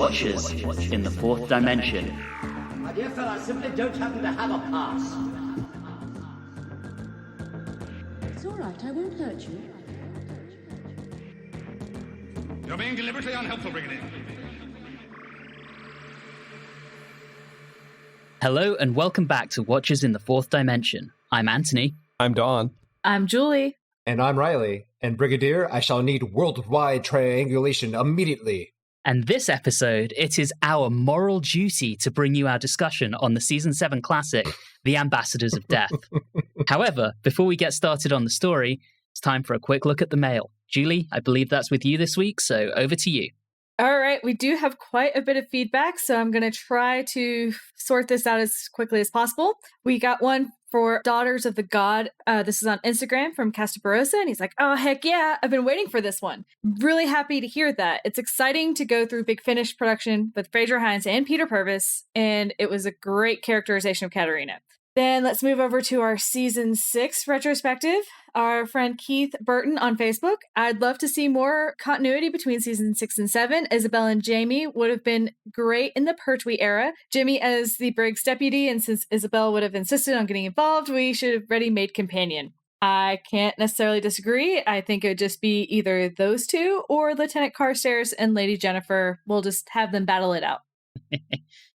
Watchers in the Fourth Dimension. My dear fellow, I simply don't happen to have a pass. It's all right, I won't hurt you. You're being deliberately unhelpful, Brigadier. Hello and welcome back to Watchers in the Fourth Dimension. I'm Anthony. I'm Dawn. I'm Julie. And I'm Reilly. And Brigadier, I shall need worldwide triangulation immediately. And this episode, it is our moral duty to bring you our discussion on the Season 7 classic, The Ambassadors of Death. However, before we get started on the story, it's time for a quick look at the mail. Julie, I believe that's with you this week, so over to you. All right, we do have quite a bit of feedback, so I'm going to try to sort this out as quickly as possible. We got one for Daughters of the God. This is on Instagram from Castabarosa, and he's like, oh, heck yeah, I've been waiting for this one. Really happy to hear that. It's exciting to go through Big Finish production with Fraser Hines and Peter Purvis, and it was a great characterization of Katerina. Then let's move over to our Season 6 retrospective. Our friend Keith Burton on Facebook. I'd love to see more continuity between Season 6 and 7. Isabel and Jamie would have been great in the Pertwee era. Jimmy as the Briggs deputy, and since Isabel would have insisted on getting involved, we should have already made companion. I can't necessarily disagree. I think it would just be either those two or Lieutenant Carstairs and Lady Jennifer. We'll just have them battle it out.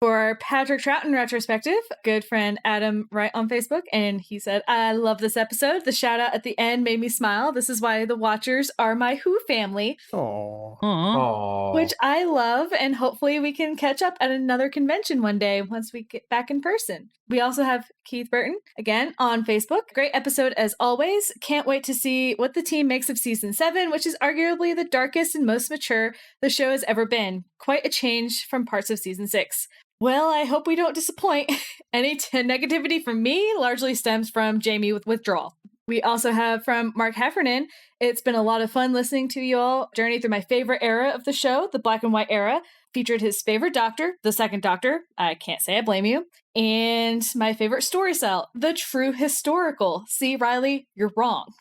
For our Patrick Troughton retrospective, good friend Adam Wright on Facebook, and he said, I love this episode. The shout out at the end made me smile. This is why the Watchers are my Who family. Aww. Which I love, and hopefully we can catch up at another convention one day once we get back in person. We also have Keith Burton, again, on Facebook. Great episode as always. Can't wait to see what the team makes of Season 7, which is arguably the darkest and most mature the show has ever been. Quite a change from parts of Season 6. Well, I hope we don't disappoint. Any negativity from me largely stems from Jamie with withdrawal. We also have from Mark Heffernan, it's been a lot of fun listening to you all journey through my favorite era of the show, the black and white era. Featured his favorite Doctor, the second Doctor, I can't say I blame you, and my favorite story cell, the true historical. See, Reilly, you're wrong.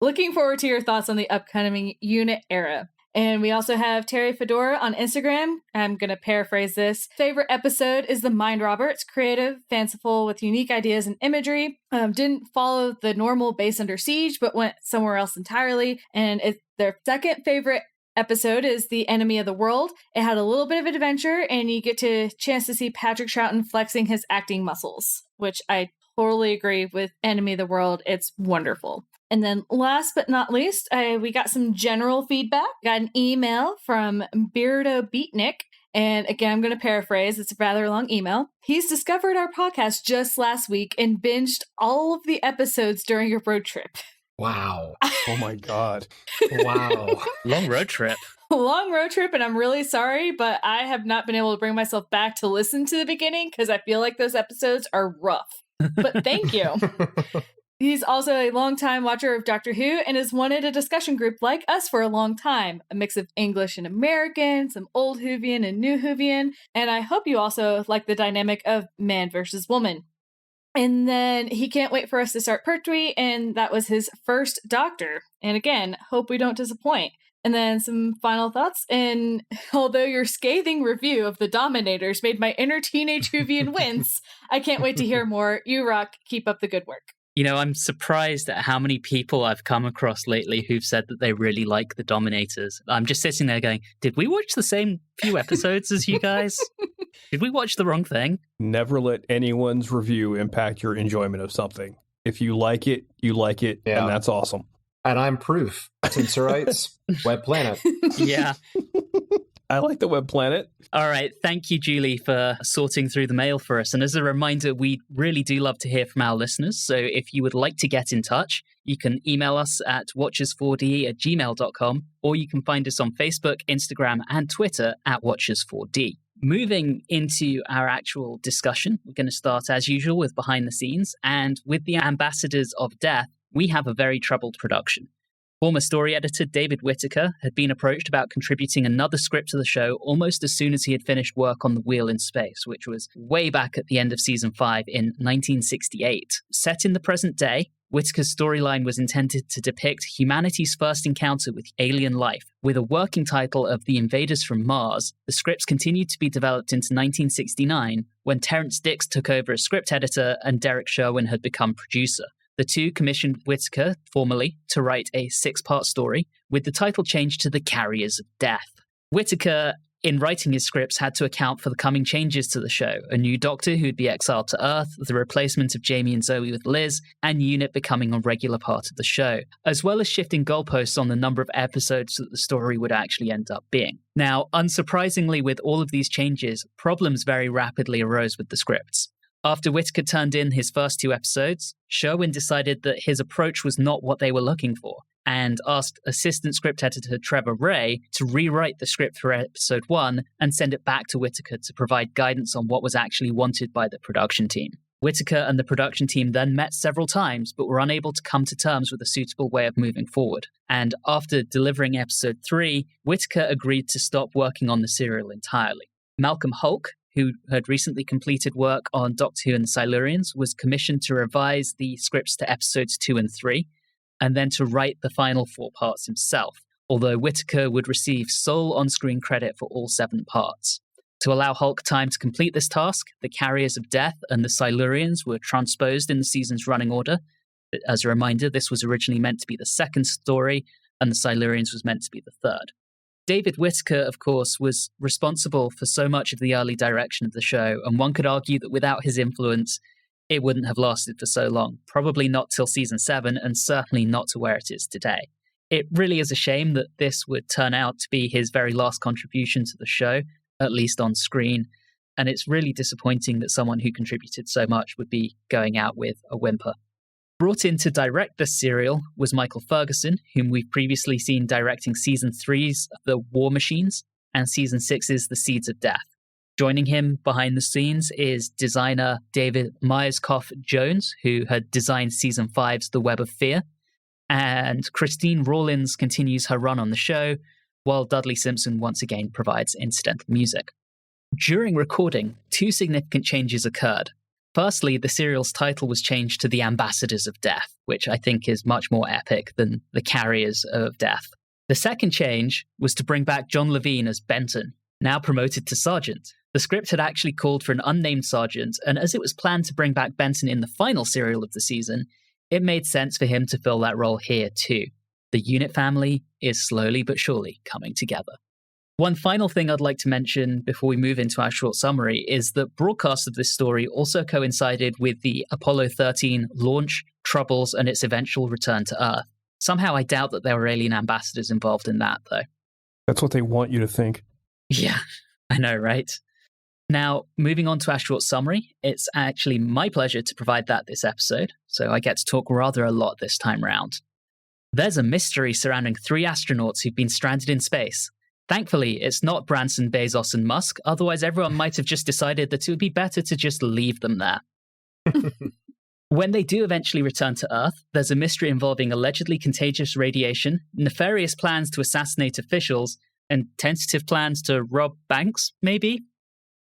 Looking forward to your thoughts on the upcoming unit era. And we also have Terry Fedora on Instagram. I'm going to paraphrase this. Favorite episode is The Mind Robber. It's creative, fanciful, with unique ideas and imagery. Didn't follow the normal base under siege, but went somewhere else entirely. And their second favorite episode is The Enemy of the World. It had a little bit of adventure, and you get a chance to see Patrick Troughton flexing his acting muscles, which I totally agree with Enemy of the World. It's wonderful. And then last but not least, we got some general feedback. Got an email from Beardo Beatnik. And again, I'm going to paraphrase. It's a rather long email. He's discovered our podcast just last week and binged all of the episodes during a road trip. Wow. Oh my God. Wow. Long road trip. Long road trip, and I'm really sorry, but I have not been able to bring myself back to listen to the beginning because I feel like those episodes are rough. But thank you. He's also a longtime watcher of Doctor Who and has wanted a discussion group like us for a long time. A mix of English and American, some old Whovian and new Whovian, and I hope you also like the dynamic of man versus woman. And then he can't wait for us to start Pertwee, and that was his first Doctor. And again, hope we don't disappoint. And then some final thoughts. And although your scathing review of the Dominators made my inner teenage Whovian wince, I can't wait to hear more. You rock. Keep up the good work. You know, I'm surprised at how many people I've come across lately who've said that they really like the Dominators. I'm just sitting there going, did we watch the same few episodes as you guys? Did we watch the wrong thing? Never let anyone's review impact your enjoyment of something. If you like it, Yeah. and that's awesome. And I'm proof. Tinserites, Web Planet. Yeah. I like the Web Planet. All right. Thank you, Julie, for sorting through the mail for us. And as a reminder, we really do love to hear from our listeners. So if you would like to get in touch, you can email us at watchers4d@gmail.com, or you can find us on Facebook, Instagram, and Twitter at watchers4d. Moving into our actual discussion, we're going to start, as usual, with behind the scenes. And with the Ambassadors of Death, we have a very troubled production. Former story editor David Whitaker had been approached about contributing another script to the show almost as soon as he had finished work on The Wheel in Space, which was way back at the end of Season 5 in 1968. Set in the present day, Whitaker's storyline was intended to depict humanity's first encounter with alien life. With a working title of The Invaders from Mars, the scripts continued to be developed into 1969, when Terrence Dix took over as script editor and Derek Sherwin had become producer. The two commissioned Whitaker, formally, to write a 6-part story, with the title changed to The Carriers of Death. Whitaker, in writing his scripts, had to account for the coming changes to the show, a new Doctor who'd be exiled to Earth, the replacement of Jamie and Zoe with Liz, and UNIT becoming a regular part of the show, as well as shifting goalposts on the number of episodes that the story would actually end up being. Now, unsurprisingly, with all of these changes, problems very rapidly arose with the scripts. After Whitaker turned in his first 2 episodes, Sherwin decided that his approach was not what they were looking for, and asked assistant script editor Trevor Ray to rewrite the script for episode 1 and send it back to Whitaker to provide guidance on what was actually wanted by the production team. Whitaker and the production team then met several times, but were unable to come to terms with a suitable way of moving forward. And after delivering episode 3, Whitaker agreed to stop working on the serial entirely. Malcolm Hulke, who had recently completed work on Doctor Who and the Silurians, was commissioned to revise the scripts to episodes 2 and 3, and then to write the final 4 parts himself, although Whitaker would receive sole on-screen credit for all 7 parts. To allow Hulke time to complete this task, The Carriers of Death and the Silurians were transposed in the season's running order. As a reminder, this was originally meant to be the 2nd story, and the Silurians was meant to be the 3rd. David Whitaker, of course, was responsible for so much of the early direction of the show, and one could argue that without his influence, it wouldn't have lasted for so long. Probably not till season 7, and certainly not to where it is today. It really is a shame that this would turn out to be his very last contribution to the show, at least on screen, and it's really disappointing that someone who contributed so much would be going out with a whimper. Brought in to direct this serial was Michael Ferguson, whom we've previously seen directing season 3's The War Machines and season 6's The Seeds of Death. Joining him behind the scenes is designer David Myerscough-Jones, who had designed season 5's The Web of Fear, and Christine Rawlins continues her run on the show, while Dudley Simpson once again provides incidental music. During recording, 2 significant changes occurred. Firstly, the serial's title was changed to The Ambassadors of Death, which I think is much more epic than The Carriers of Death. The second change was to bring back John Levine as Benton, now promoted to Sergeant. The script had actually called for an unnamed sergeant, and as it was planned to bring back Benton in the final serial of the season, it made sense for him to fill that role here too. The UNIT family is slowly but surely coming together. One final thing I'd like to mention before we move into our short summary is that broadcast of this story also coincided with the Apollo 13 launch, troubles, and its eventual return to Earth. Somehow I doubt that there were alien ambassadors involved in that, though. That's what they want you to think. Yeah, I know, right? Now, moving on to our short summary, it's actually my pleasure to provide that this episode, so I get to talk rather a lot this time round. There's a mystery surrounding 3 astronauts who've been stranded in space. Thankfully, it's not Branson, Bezos, and Musk, otherwise everyone might have just decided that it would be better to just leave them there. When they do eventually return to Earth, there's a mystery involving allegedly contagious radiation, nefarious plans to assassinate officials, and tentative plans to rob banks, maybe?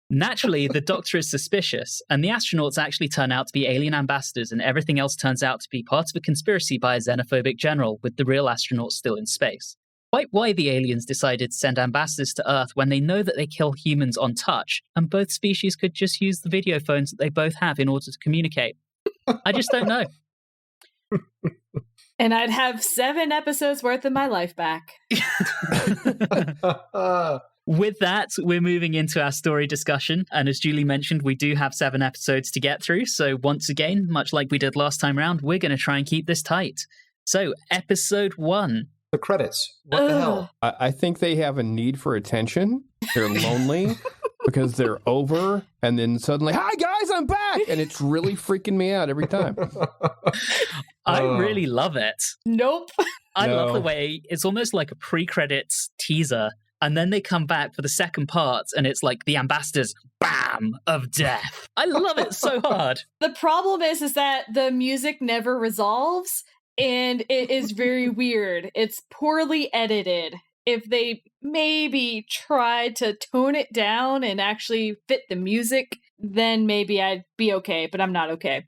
Naturally, the Doctor is suspicious, and the astronauts actually turn out to be alien ambassadors, and everything else turns out to be part of a conspiracy by a xenophobic general, with the real astronauts still in space. Quite why the aliens decided to send ambassadors to Earth when they know that they kill humans on touch, and both species could just use the video phones that they both have in order to communicate. I just don't know. And I'd have 7 episodes worth of my life back. With that, we're moving into our story discussion. And as Julie mentioned, we do have 7 episodes to get through. So once again, much like we did last time round, we're going to try and keep this tight. So episode 1. The credits. What the hell? I think they have a need for attention. They're lonely because they're over. And then suddenly, hi guys, I'm back. And it's really freaking me out every time. I really love it. Nope. I love the way it's almost like a pre-credits teaser. And then they come back for the second part, and it's like the ambassadors, bam, of death. I love it so hard. The problem is that the music never resolves, and it is very weird. It's poorly edited. If they maybe tried to tone it down and actually fit the music, then maybe I'd be okay, but I'm not okay.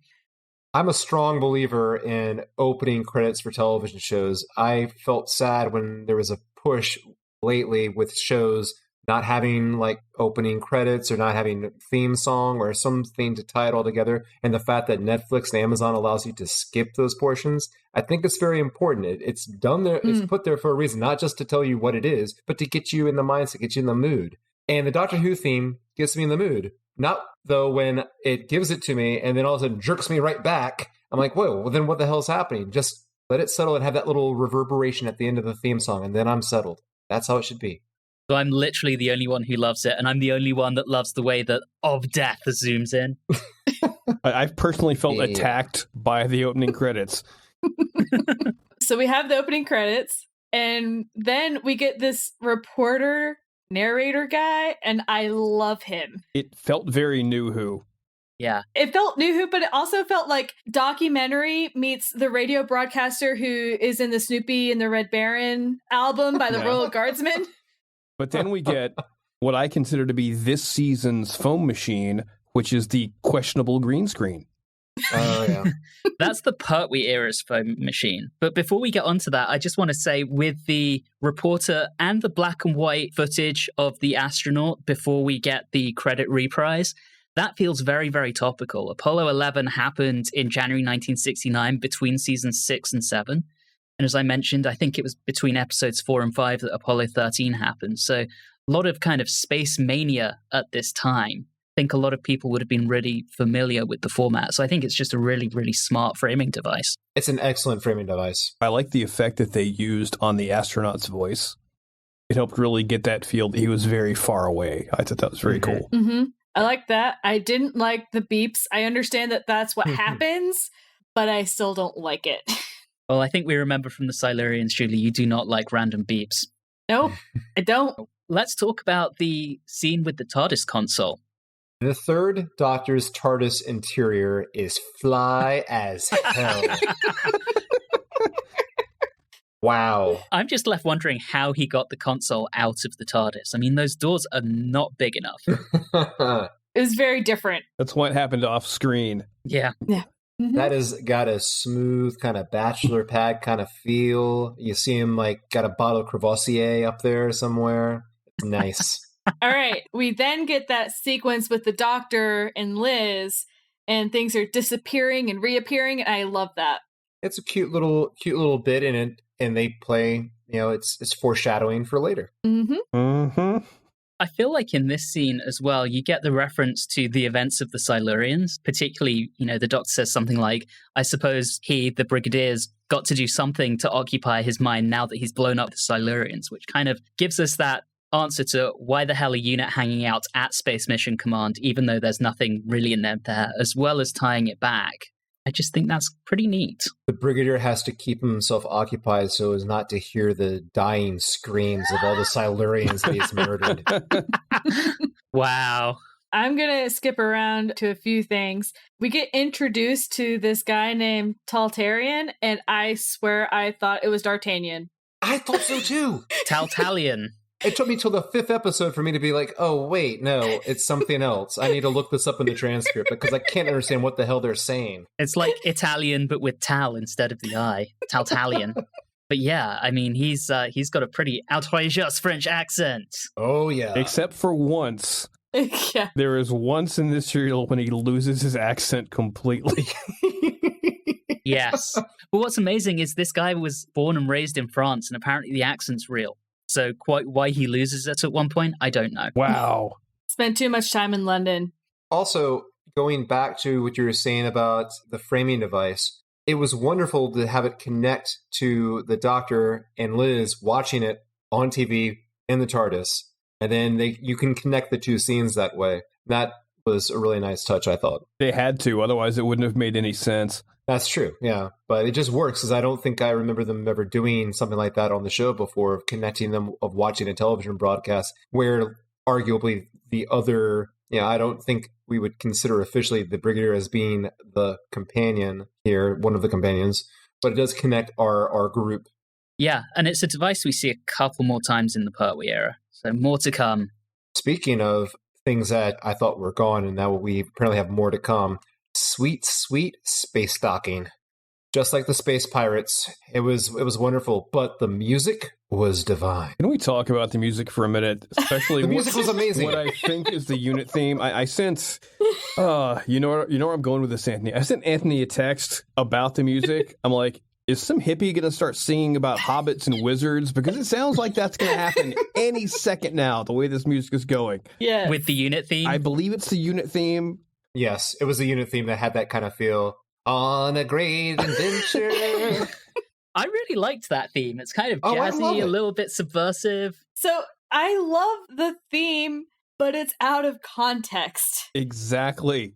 I'm a strong believer in opening credits for television shows. I felt sad when there was a push lately with shows not having like opening credits or not having a theme song or something to tie it all together. And the fact that Netflix and Amazon allows you to skip those portions, I think it's very important. It's done there. It's put there for a reason, not just to tell you what it is, but to get you in the mindset, get you in the mood. And the Doctor Who theme gets me in the mood. Not, though, when it gives it to me and then all of a sudden jerks me right back. I'm like, whoa, well, then what the hell's happening? Just let it settle and have that little reverberation at the end of the theme song, and then I'm settled. That's how it should be. So I'm literally the only one who loves it, and I'm the only one that loves the way that Of Death zooms in. I've personally felt attacked by the opening credits. So we have the opening credits, and then we get this reporter narrator guy, and I love him. It felt very New Who. Yeah. It felt New Who, but it also felt like documentary meets the radio broadcaster who is in the Snoopy and the Red Baron album by the Royal Guardsmen. But then we get what I consider to be this season's foam machine, which is the questionable green screen. Oh, yeah. That's the Pertwee era's foam machine. But before we get onto that, I just want to say with the reporter and the black and white footage of the astronaut before we get the credit reprise, that feels very, very topical. Apollo 11 happened in January 1969 between seasons 6 and 7. And as I mentioned, I think it was between episodes 4 and 5 that Apollo 13 happened. So a lot of kind of space mania at this time. I think a lot of people would have been really familiar with the format. So I think it's just a really, really smart framing device. It's an excellent framing device. I like the effect that they used on the astronaut's voice. It helped really get that feel that he was very far away. I thought that was very cool. Mm-hmm. I like that. I didn't like the beeps. I understand that that's what happens, but I still don't like it. Well, I think we remember from the Silurians, Julie, you do not like random beeps. Nope, I don't. Let's talk about the scene with the TARDIS console. The third Doctor's TARDIS interior is fly as hell. Wow. I'm just left wondering how he got the console out of the TARDIS. I mean, those doors are not big enough. It was very different. That's what happened off screen. Yeah. Mm-hmm. That has got a smooth kind of bachelor pad kind of feel. You see him like got a bottle of Crevassier up there somewhere. It's nice. All right. We then get that sequence with the Doctor and Liz, and things are disappearing and reappearing, and I love that. It's a cute little bit in it, and they play, it's foreshadowing for later. Mm-hmm. Mm-hmm. I feel like in this scene as well, you get the reference to the events of the Silurians, particularly, the Doctor says something like, I suppose he, the Brigadier's, got to do something to occupy his mind now that he's blown up the Silurians, which kind of gives us that answer to why the hell a unit hanging out at Space Mission Command, even though there's nothing really in there, as well as tying it back. I just think that's pretty neat. The Brigadier has to keep himself occupied so as not to hear the dying screams of all the Silurians that he's murdered. Wow. I'm going to skip around to a few things. We get introduced to this guy named Taltalian, and I swear I thought it was D'Artagnan. I thought so too. Taltalian. It took me till the 5th episode for me to be like, oh, wait, no, it's something else. I need to look this up in the transcript because I can't understand what the hell they're saying. It's like Italian, but with tal instead of the I. Taltalian. But yeah, I mean, he's got a pretty outrageous French accent. Oh, yeah. Except for once. Yeah. There is once in this serial when he loses his accent completely. Yes. But what's amazing is this guy was born and raised in France, and apparently the accent's real. So quite why he loses it at one point, I don't know. Wow. Spent too much time in London. Also, going back to what you were saying about the framing device, it was wonderful to have it connect to the Doctor and Liz watching it on TV in the TARDIS. And then you can connect the two scenes that way. That was a really nice touch, I thought. They had to, otherwise it wouldn't have made any sense. That's true, yeah. But it just works, because I don't think I remember them ever doing something like that on the show before, of connecting them, of watching a television broadcast, where arguably the other, I don't think we would consider officially the Brigadier as being the companion here, one of the companions, but it does connect our group. Yeah, and it's a device we see a couple more times in the Pertwee era, so more to come. Speaking of things that I thought were gone, and now we apparently have more to come, sweet, sweet space docking. Just like the space pirates, it was wonderful, but the music was divine. Can we talk about the music for a minute? Especially the music was amazing. What I think is the unit theme. I sense, you know where I'm going with this, Anthony. I sent Anthony a text about the music. I'm like, is some hippie going to start singing about hobbits and wizards? Because it sounds like that's going to happen any second now, the way this music is going. Yeah. With the unit theme? I believe it's the unit theme. Yes, it was the unit theme that had that kind of feel. On a great adventure. I really liked that theme. It's kind of I love jazzy, it. a little bit subversive. So I love the theme, but it's out of context. Exactly.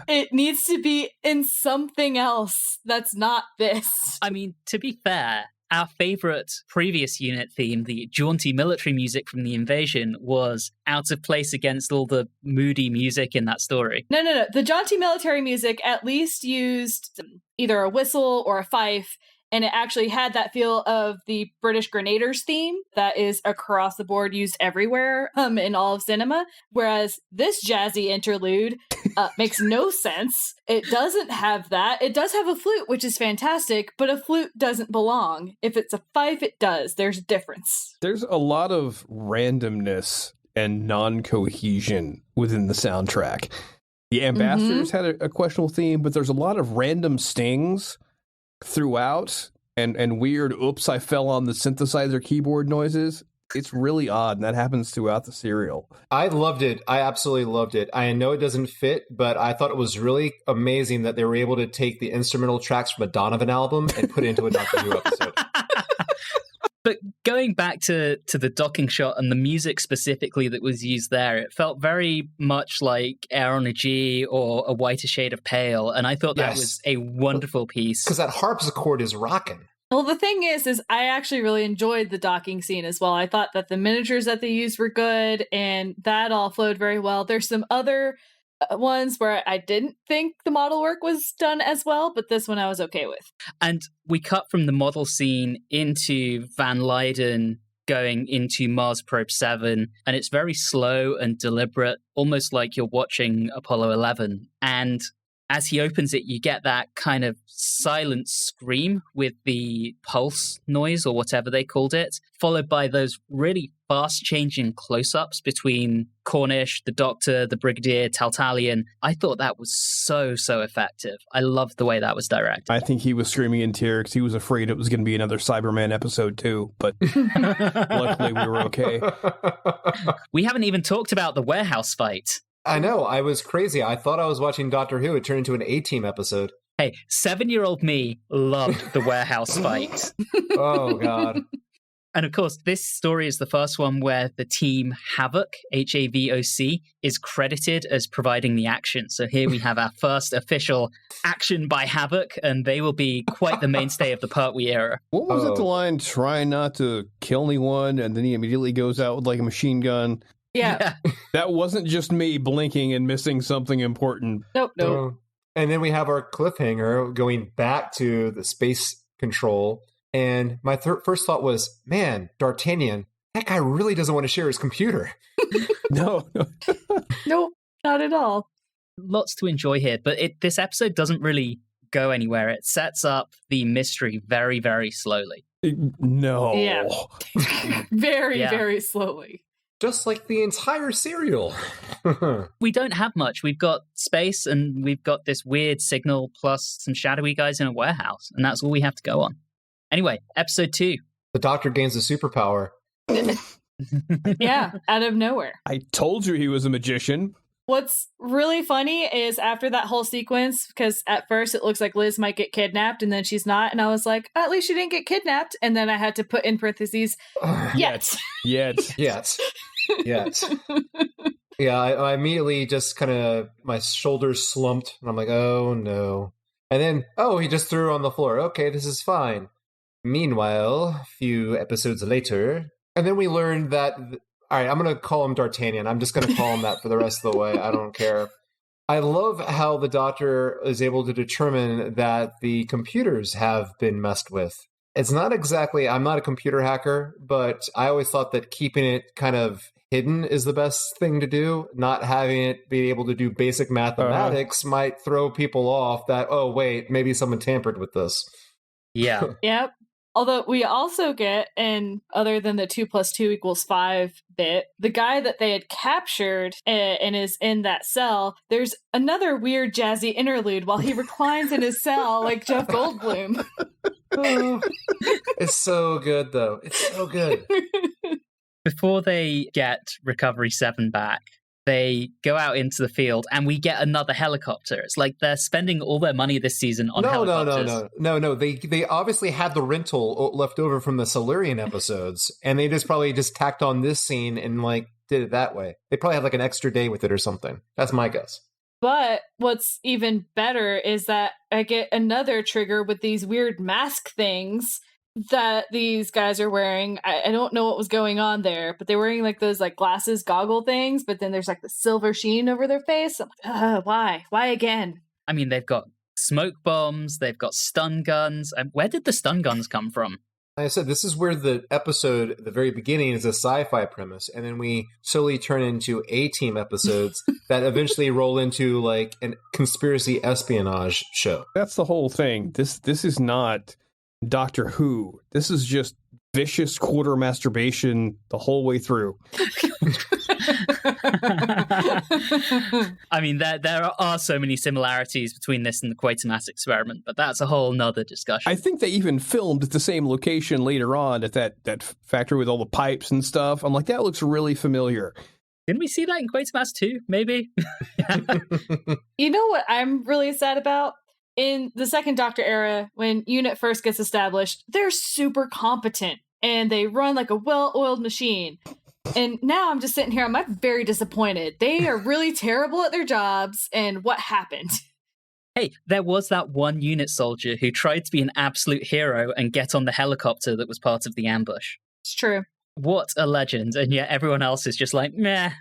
It needs to be in something else that's not this. I mean, to be fair, our favorite previous unit theme, the jaunty military music from the invasion, was out of place against all the moody music in that story. No. The jaunty military music at least used either a whistle or a fife, and it actually had that feel of the British Grenadiers theme that is across the board used everywhere in all of cinema. Whereas this jazzy interlude makes no sense. It doesn't have that. It does have a flute, which is fantastic, but a flute doesn't belong. If it's a fife, it does. There's a difference. There's a lot of randomness and non-cohesion within the soundtrack. The Ambassadors had a questionable theme, but there's a lot of random stings throughout and weird, oops, I fell on the synthesizer keyboard noises. It's really odd, and that happens throughout the serial. I loved it. I absolutely loved it. I know it doesn't fit, but I thought it was really amazing that they were able to take the instrumental tracks from a Donovan album and put it into a Doctor Who episode. But going back to the docking shot and the music specifically that was used there, it felt very much like Air on a G or A Whiter Shade of Pale, and I thought that was a wonderful piece. Because that harpsichord is rocking. Well, the thing is I actually really enjoyed the docking scene as well. I thought that the miniatures that they used were good, and that all flowed very well. There's some other ones where I didn't think the model work was done as well, but this one I was okay with. And we cut from the model scene into Van Leyden going into Mars Probe 7, and it's very slow and deliberate, almost like you're watching Apollo 11. And as he opens it, you get that kind of silent scream with the pulse noise or whatever they called it, followed by those really fast-changing close-ups between Cornish, the Doctor, the Brigadier, Taltalian. I thought that was so effective. I loved the way that was directed. I think he was screaming in tears because he was afraid it was going to be another Cyberman episode too, but luckily we were okay. We haven't even talked about the warehouse fight. I know, I was crazy. I thought I was watching Doctor Who. It turned into an A-Team episode. Hey, 7-year-old me loved the warehouse fight. Oh, God. And of course, this story is the first one where the team Havoc, H-A-V-O-C, is credited as providing the action. So here we have our first official action by Havoc, and they will be quite the mainstay of the Pertwee era. What was it, the line, try not to kill anyone, and then he immediately goes out with like a machine gun? Yeah. That wasn't just me blinking and missing something important. Nope. And then we have our cliffhanger going back to the space control. And my first thought was, man, D'Artagnan, that guy really doesn't want to share his computer. No. Nope, not at all. Lots to enjoy here, but this episode doesn't really go anywhere. It sets up the mystery very, very slowly. No. Yeah. Very slowly. Just like the entire serial. We don't have much. We've got space and we've got this weird signal plus some shadowy guys in a warehouse, and that's all we have to go on. Anyway, episode 2. The Doctor gains a superpower. Yeah, out of nowhere. I told you he was a magician. What's really funny is after that whole sequence, because at first it looks like Liz might get kidnapped and then she's not. And I was like, at least she didn't get kidnapped. And then I had to put in parentheses, yet. Yet. Yeah, I immediately just kind of, my shoulders slumped. And I'm like, oh, no. And then, he just threw her on the floor. Okay, this is fine. Meanwhile, a few episodes later, and then we learned that... All right, I'm going to call him D'Artagnan. I'm just going to call him that for the rest of the way. I don't care. I love how the Doctor is able to determine that the computers have been messed with. It's not exactly, I'm not a computer hacker, but I always thought that keeping it kind of hidden is the best thing to do. Not having it be able to do basic mathematics might throw people off that, oh, wait, maybe someone tampered with this. Yeah. Yep. Although we also get, and other than the 2 + 2 = 5 bit, the guy that they had captured and is in that cell, there's another weird jazzy interlude while he reclines in his cell like Jeff Goldblum. It's so good, though. It's so good. Before they get Recovery 7 back, they go out into the field and we get another helicopter. It's like they're spending all their money this season on helicopters. No. They obviously had the rental left over from the Silurian episodes, and they just probably just tacked on this scene and like did it that way. They probably had like an extra day with it or something. That's my guess. But what's even better is that I get another trigger with these weird mask things that these guys are wearing. I don't know what was going on there, but they're wearing like those like glasses, goggle things, but then there's like the silver sheen over their face. I'm like, why? Why again? I mean, they've got smoke bombs, they've got stun guns. Where did the stun guns come from? Like I said, this is where the episode at the very beginning is a sci-fi premise, and then we slowly turn into A-Team episodes that eventually roll into like a conspiracy espionage show. That's the whole thing. This is not Doctor Who. This is just vicious Quatermasturbation the whole way through. I mean, there are so many similarities between this and the Quatermass experiment, but that's a whole nother discussion. I think they even filmed at the same location later on at that factory with all the pipes and stuff. I'm like, that looks really familiar. Didn't we see that in Quatermass too? Maybe? You know what I'm really sad about? In the second Doctor era, when Unit first gets established, they're super competent and they run like a well-oiled machine. And now I'm just sitting here, I'm very disappointed. They are really terrible at their jobs, and what happened? Hey, there was that one unit soldier who tried to be an absolute hero and get on the helicopter that was part of the ambush. It's true. What a legend, and yet everyone else is just like, meh.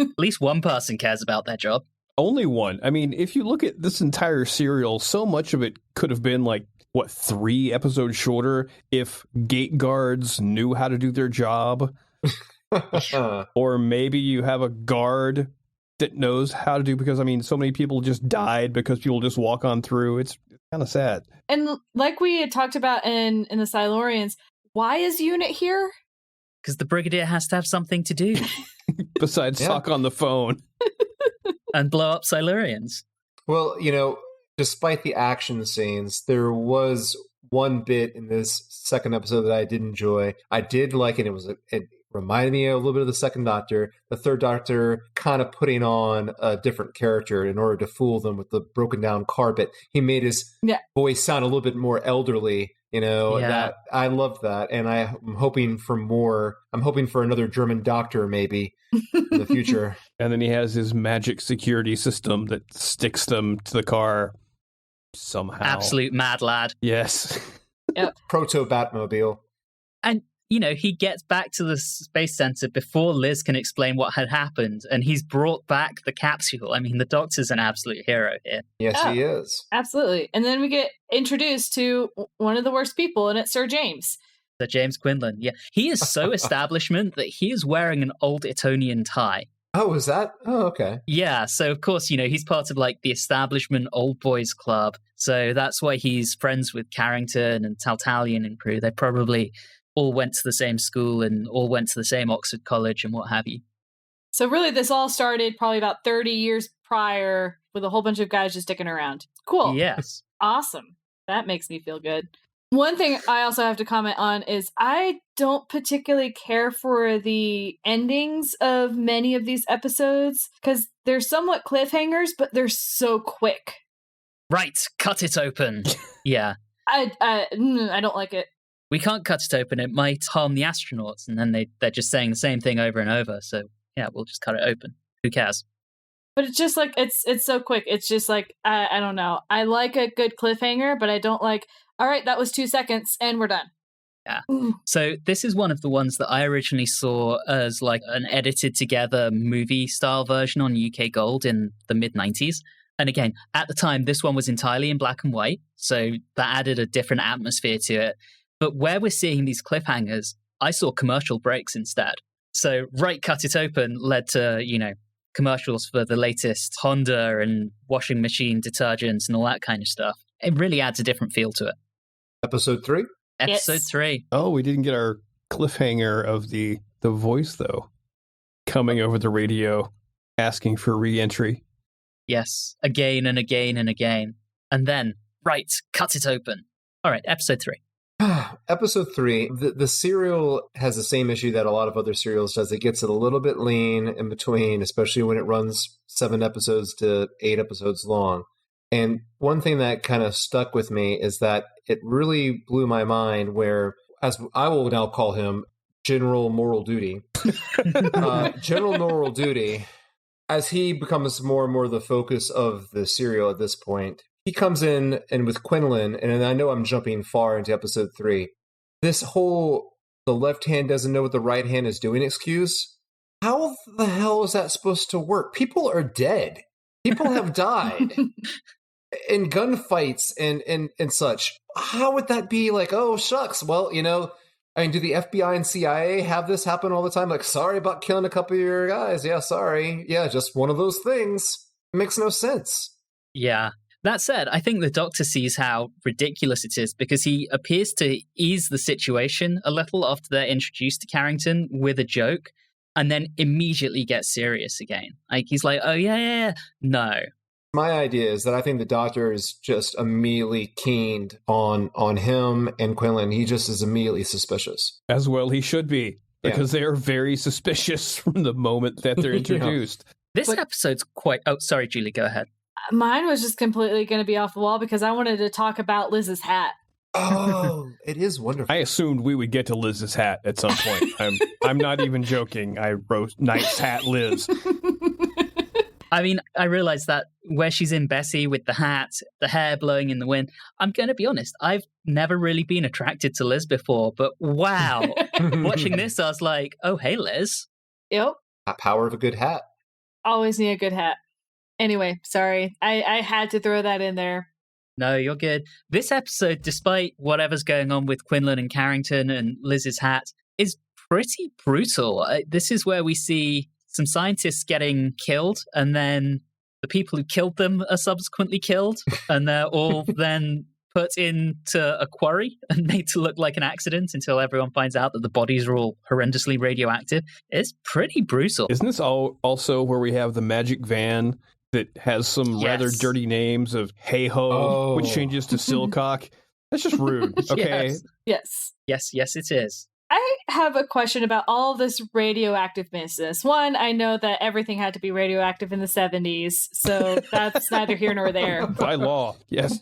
At least one person cares about their job. Only one. I mean, if you look at this entire serial, so much of it could have been like, 3 episodes shorter if gate guards knew how to do their job. Or maybe you have a guard that knows how to do, because I mean, so many people just died because people just walk on through. It's kind of sad. And like we had talked about in the Silurians, why is Unit here? Because the Brigadier has to have something to do. Besides talk on the phone. And blow up Silurians. Well, despite the action scenes, there was one bit in this second episode that I did enjoy. I did like it. It reminded me a little bit of the second Doctor. The third Doctor kind of putting on a different character in order to fool them with the broken down carpet. He made his voice sound a little bit more elderly. That I love that, and I'm hoping for more. I'm hoping for another German Doctor maybe in the future. And then he has his magic security system that sticks them to the car somehow. Absolute mad lad. Yes. Yep. Proto Batmobile. And he gets back to the space center before Liz can explain what had happened, and he's brought back the capsule. I mean, the Doctor's an absolute hero here. Yes, he is. Absolutely. And then we get introduced to one of the worst people, and it's Sir James. Sir James Quinlan. Yeah. He is so establishment that he is wearing an old Etonian tie. Oh, is that? Oh, okay. Yeah, so of course, he's part of like the establishment old boys club. So that's why he's friends with Carrington and Taltalian and crew. They probably all went to the same school and all went to the same Oxford College and what have you. So really, this all started probably about 30 years prior with a whole bunch of guys just sticking around. Cool. Yes. Awesome. That makes me feel good. One thing I also have to comment on is I don't particularly care for the endings of many of these episodes because they're somewhat cliffhangers, but they're so quick. Right. Cut it open. Yeah. I don't like it. We can't cut it open. It might harm the astronauts. And then they're just saying the same thing over and over. So, yeah, we'll just cut it open. Who cares? But it's just like, it's so quick. It's just like, I don't know. I like a good cliffhanger, but I don't like, all right, that was 2 seconds and we're done. Yeah. So this is one of the ones that I originally saw as like an edited together movie style version on UK Gold in the mid-90s. And again, at the time, this one was entirely in black and white. So that added a different atmosphere to it. But where we're seeing these cliffhangers, I saw commercial breaks instead. So Right Cut It Open led to, commercials for the latest Honda and washing machine detergents and all that kind of stuff. It really adds a different feel to it. Episode 3? Episode 3. Oh, we didn't get our cliffhanger of the voice, though. Coming over the radio, asking for re-entry. Yes, again and again and again. And then, right, cut it open. All right, episode 3. Episode 3, the serial has the same issue that a lot of other serials does. It gets a little bit lean in between, especially when it runs 7 episodes to 8 episodes long. And one thing that kind of stuck with me is that it really blew my mind where, as I will now call him, General Moral Duty. General Moral Duty, as he becomes more and more the focus of the serial at this point, he comes in and with Quinlan, and I know I'm jumping far into episode 3, this whole the left hand doesn't know what the right hand is doing excuse, how the hell is that supposed to work? People are dead. People have died in gunfights and such. How would that be like, oh, shucks, well, I mean, do the FBI and CIA have this happen all the time? Like, sorry about killing a couple of your guys. Yeah, sorry. Yeah, just one of those things. It makes no sense. Yeah. That said, I think the Doctor sees how ridiculous it is because he appears to ease the situation a little after they're introduced to Carrington with a joke and then immediately gets serious again. Like, he's like, oh, yeah. No. My idea is that I think the Doctor is just immediately keened on him and Quinlan. He just is immediately suspicious. As well he should be, because they are very suspicious from the moment that they're introduced. This episode's quite... Oh, sorry, Julie, go ahead. Mine was just completely going to be off the wall because I wanted to talk about Liz's hat. Oh, it is wonderful. I assumed we would get to Liz's hat at some point. I'm not even joking. I wrote, nice hat, Liz. I mean, I realized that where she's in Bessie with the hat, the hair blowing in the wind, I'm going to be honest, I've never really been attracted to Liz before, but wow. Watching this, I was like, oh, hey, Liz. Yep. Power of a good hat. Always need a good hat. Anyway, sorry. I had to throw that in there. No, you're good. This episode, despite whatever's going on with Quinlan and Carrington and Liz's hat, is pretty brutal. This is where we see some scientists getting killed, and then the people who killed them are subsequently killed, and they're all then put into a quarry and made to look like an accident until everyone finds out that the bodies are all horrendously radioactive. It's pretty brutal. Isn't this also where we have the magic van that has some rather dirty names of Hey-Ho, which changes to Silcock? That's just rude, okay? Yes, it is. I have a question about all this radioactive business. One, I know that everything had to be radioactive in the 70s, so that's neither here nor there. By law, yes.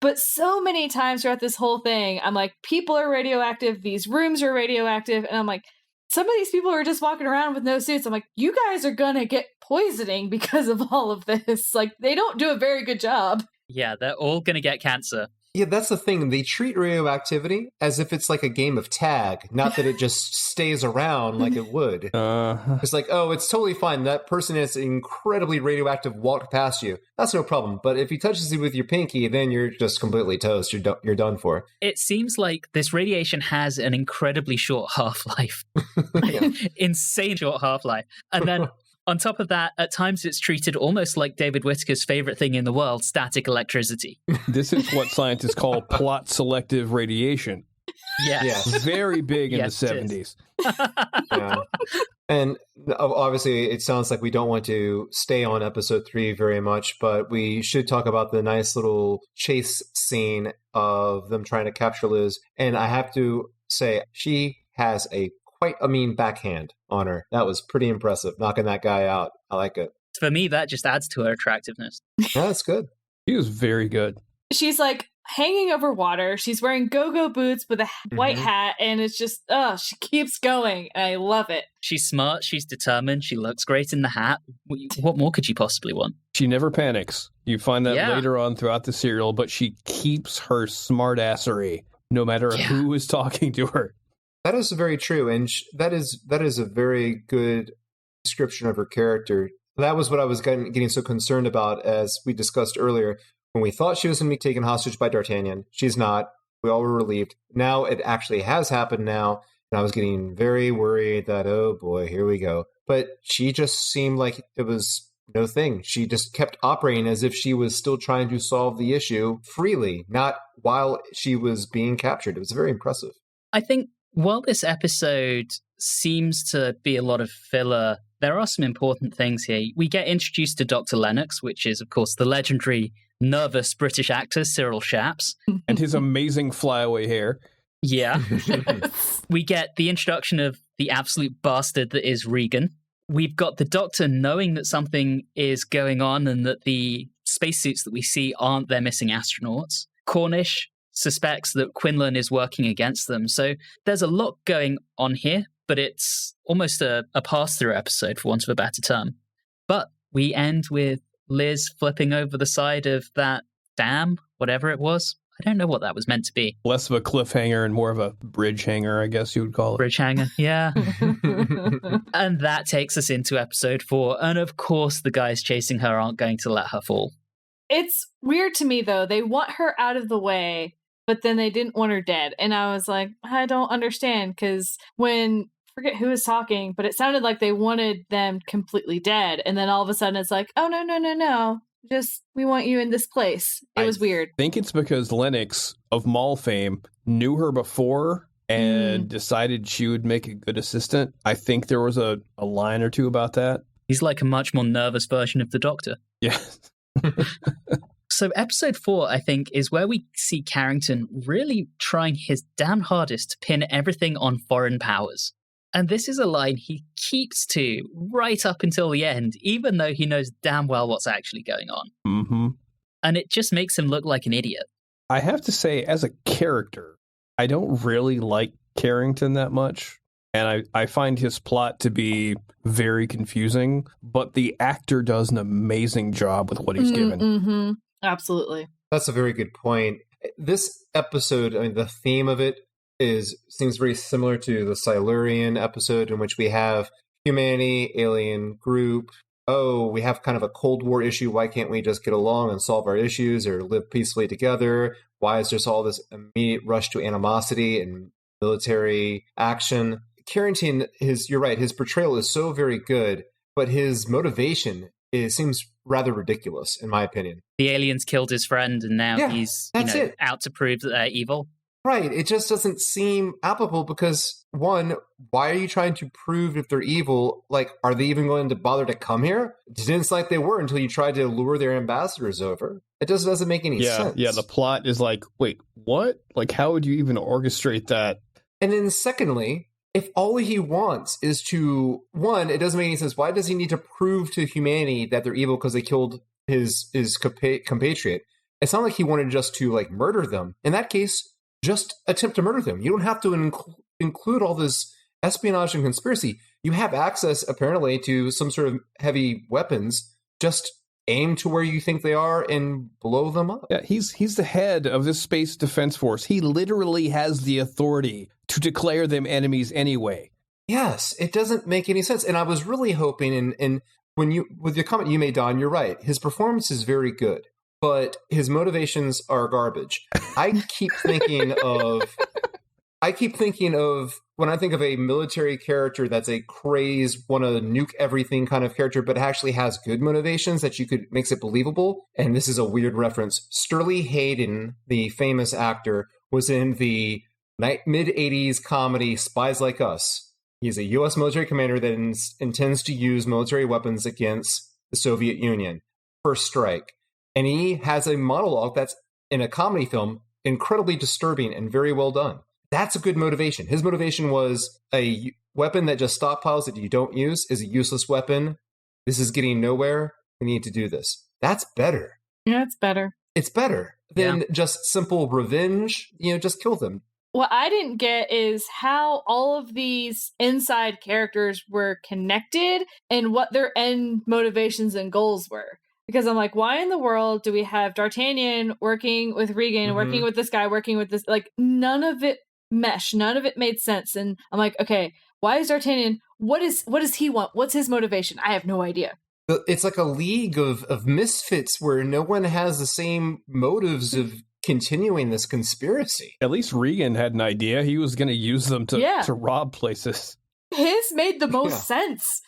But so many times throughout this whole thing, I'm like, people are radioactive, these rooms are radioactive, and I'm like, some of these people are just walking around with no suits. I'm like, you guys are gonna get poisoning because of all of this. Like, they don't do a very good job. Yeah, they're all gonna get cancer. Yeah, that's the thing. They treat radioactivity as if it's like a game of tag, not that it just stays around like it would. It's like, oh, it's totally fine. That person is incredibly radioactive walked past you. That's no problem. But if he touches you with your pinky, then you're just completely toast. You're done for. It seems like this radiation has an incredibly short half-life. Insane short half-life. And then on top of that, at times it's treated almost like David Whittaker's favorite thing in the world, static electricity. This is what scientists call plot-selective radiation. Yes. Very big in the 70s. Yeah. And obviously, it sounds like we don't want to stay on episode 3 very much, but we should talk about the nice little chase scene of them trying to capture Liz. And I have to say, she has quite a mean backhand on her. That was pretty impressive, knocking that guy out. I like it. For me, that just adds to her attractiveness. Yeah, that's good. He was very good. She's like hanging over water. She's wearing go-go boots with a white hat, and it's just, she keeps going. And I love it. She's smart. She's determined. She looks great in the hat. What more could you possibly want? She never panics. You find that later on throughout the serial, but she keeps her smartassery no matter who is talking to her. That is very true, and that is a very good description of her character. That was what I was getting so concerned about, as we discussed earlier. When we thought she was going to be taken hostage by D'Artagnan, she's not. We all were relieved. Now it actually has happened now, and And I was getting very worried that, oh boy, here we go. But she just seemed like it was no thing. She just kept operating as if she was still trying to solve the issue freely, not while she was being captured. It was very impressive. I think while this episode seems to be a lot of filler, there are some important things here. We get introduced to Dr. Lennox, which is, of course, the legendary nervous British actor Cyril Shapps. And his amazing flyaway hair. Yeah. We get the introduction of the absolute bastard that is Regan. We've got the Doctor knowing that something is going on and that the spacesuits that we see aren't their missing astronauts. Cornish suspects that Quinlan is working against them. So there's a lot going on here, but it's almost a pass-through episode, for want of a better term. But we end with Liz flipping over the side of that dam, whatever it was. I don't know what that was meant to be. Less of a cliffhanger and more of a bridge hanger, I guess you would call it. Bridge hanger, yeah. And that takes us into episode 4. And of course, the guys chasing her aren't going to let her fall. It's weird to me, though. They want her out of the way, but then they didn't want her dead. And I was like, I don't understand, because when, forget who was talking, but it sounded like they wanted them completely dead. And then all of a sudden it's like, oh, no. Just, we want you in this place. It was weird. I think it's because Lennox of Mall fame knew her before and decided she would make a good assistant. I think there was a line or two about that. He's like a much more nervous version of the Doctor. Yeah. So episode 4, I think, is where we see Carrington really trying his damn hardest to pin everything on foreign powers. And this is a line he keeps to right up until the end, even though he knows damn well what's actually going on. Mm-hmm. And it just makes him look like an idiot. I have to say, as a character, I don't really like Carrington that much. And I find his plot to be very confusing, but the actor does an amazing job with what he's given. Mm-hmm. Absolutely. That's a very good point. This episode, I mean, the theme of it seems very similar to the Silurian episode, in which we have humanity, alien group. Oh, we have kind of a Cold War issue. Why can't we just get along and solve our issues or live peacefully together? Why is there all this immediate rush to animosity and military action? Carrington, you're right, his portrayal is so very good, but his motivation seems rather ridiculous, in my opinion. The aliens killed his friend, and now he's out to prove that they're evil. Right. It just doesn't seem applicable because, one, why are you trying to prove if they're evil? Like, are they even going to bother to come here? It didn't seem like they were until you tried to lure their ambassadors over. It just doesn't make any sense. Yeah, the plot is like, wait, what? Like, how would you even orchestrate that? And then secondly, if all he wants is to, one, it doesn't make any sense. Why does he need to prove to humanity that they're evil because they killed his compatriot? It's not like he wanted just to, like, murder them. In that case, just attempt to murder them. You don't have to include all this espionage and conspiracy. You have access, apparently, to some sort of heavy weapons. Just aim to where you think they are and blow them up. Yeah, he's the head of this space defense force. He literally has the authority to declare them enemies anyway. Yes, it doesn't make any sense. And I was really hoping, and with the comment you made, Don, you're right. His performance is very good, but his motivations are garbage. I keep thinking of when I think of a military character that's a crazed, want to nuke everything kind of character, but actually has good motivations that makes it believable. And this is a weird reference. Sterling Hayden, the famous actor, was in the mid-'80s comedy Spies Like Us. He's a U.S. military commander that intends to use military weapons against the Soviet Union. First strike. And he has a monologue that's, in a comedy film, incredibly disturbing and very well done. That's a good motivation. His motivation was a weapon that just stockpiles that you don't use is a useless weapon. This is getting nowhere. We need to do this. That's better. Yeah, it's better. It's better than just simple revenge. Just kill them. What I didn't get is how all of these inside characters were connected and what their end motivations and goals were. Because I'm like, why in the world do we have D'Artagnan working with Regan, working with this guy, working with this? Like, none of it meshed. None of it made sense. And I'm like, okay, why is D'Artagnan, what does he want? What's his motivation? I have no idea. It's like a league of misfits where no one has the same motives of continuing this conspiracy. At least Regan had an idea. He was going to use them to rob places. His made the most sense.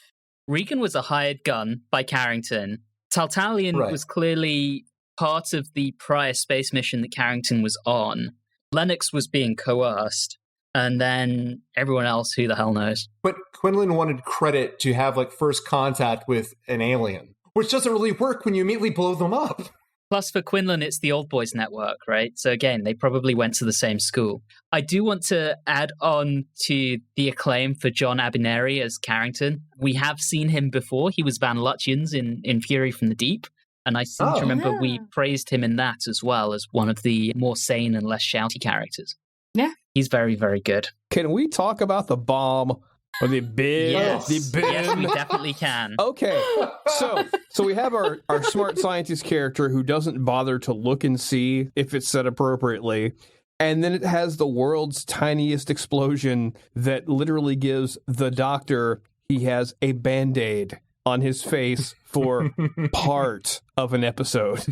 Regan was a hired gun by Carrington. Taltalian was clearly part of the prior space mission that Carrington was on. Lennox was being coerced. And then everyone else, who the hell knows? But Quinlan wanted credit to have first contact with an alien, which doesn't really work when you immediately blow them up. Plus, for Quinlan, it's the Old Boys Network, right? So again, they probably went to the same school. I do want to add on to the acclaim for John Abineri as Carrington. We have seen him before. He was Van Lutyens in Fury from the Deep. And I seem to remember we praised him in that as well as one of the more sane and less shouty characters. Yeah. He's very, very good. Can we talk about the bomb or the bin? Yes, the bin? Yes, we definitely can. Okay, so we have our smart scientist character who doesn't bother to look and see if it's set appropriately. And then it has the world's tiniest explosion that literally gives the doctor, he has a Band-Aid on his face for part of an episode.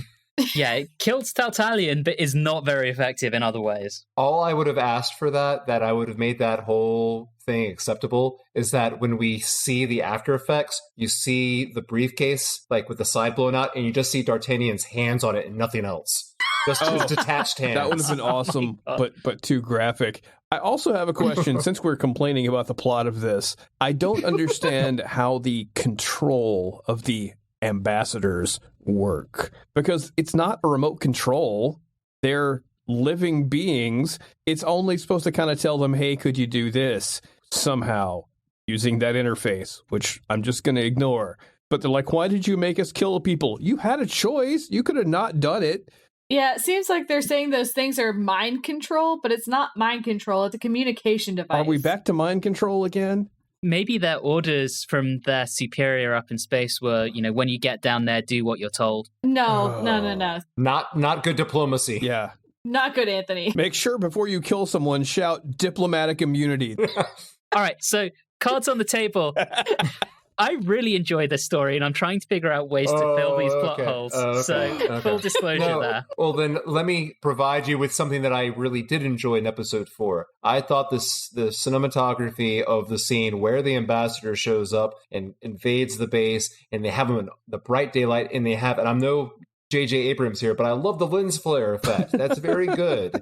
Yeah, it kills Taltalian, but is not very effective in other ways. All I would have asked for that I would have made that whole thing acceptable, is that when we see the after effects, you see the briefcase, with the side blown out, and you just see D'Artagnan's hands on it and nothing else. Just his detached hands. That would have been awesome, but too graphic. I also have a question, since we're complaining about the plot of this. I don't understand how the control of the ambassadors work, because it's not a remote control. They're living beings. It's only supposed to kind of tell them, hey, could you do this somehow using that interface, which I'm just going to ignore. But they're like, why did you make us kill people? You had a choice. You could have not done it. Yeah, it seems like they're saying those things are mind control, but it's not mind control. It's a communication device. Are we back to mind control again? Maybe their orders from their superior up in space were, when you get down there, do what you're told. No. Not good diplomacy. Yeah. Not good, Anthony. Make sure before you kill someone, shout diplomatic immunity. All right, so cards on the table. I really enjoy this story, and I'm trying to figure out ways to fill these plot holes. So, full disclosure there. Well, then let me provide you with something that I really did enjoy in episode 4. I thought the cinematography of the scene where the ambassador shows up and invades the base, and they have him in the bright daylight, and I'm no J.J. Abrams here, but I love the lens flare effect. That's very good.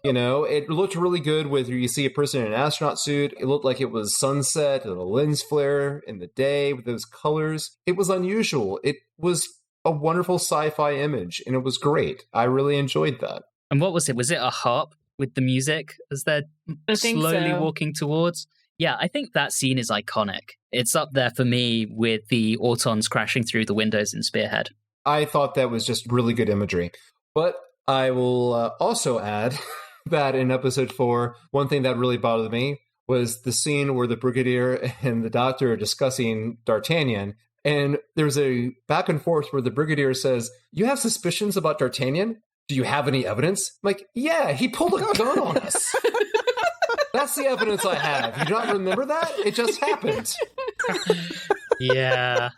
It looked really good with you see a person in an astronaut suit. It looked like it was sunset and a lens flare in the day with those colors. It was unusual. It was a wonderful sci-fi image, and it was great. I really enjoyed that. And what was it? Was it a harp with the music as they're slowly walking towards? Yeah, I think that scene is iconic. It's up there for me with the Autons crashing through the windows in Spearhead. I thought that was just really good imagery. But I will also add that in episode 4, one thing that really bothered me was the scene where the Brigadier and the Doctor are discussing D'Artagnan. And there's a back and forth where the Brigadier says, you have suspicions about D'Artagnan? Do you have any evidence? I'm like, yeah, he pulled a gun on us. That's the evidence I have. You don't remember that? It just happened. Yeah.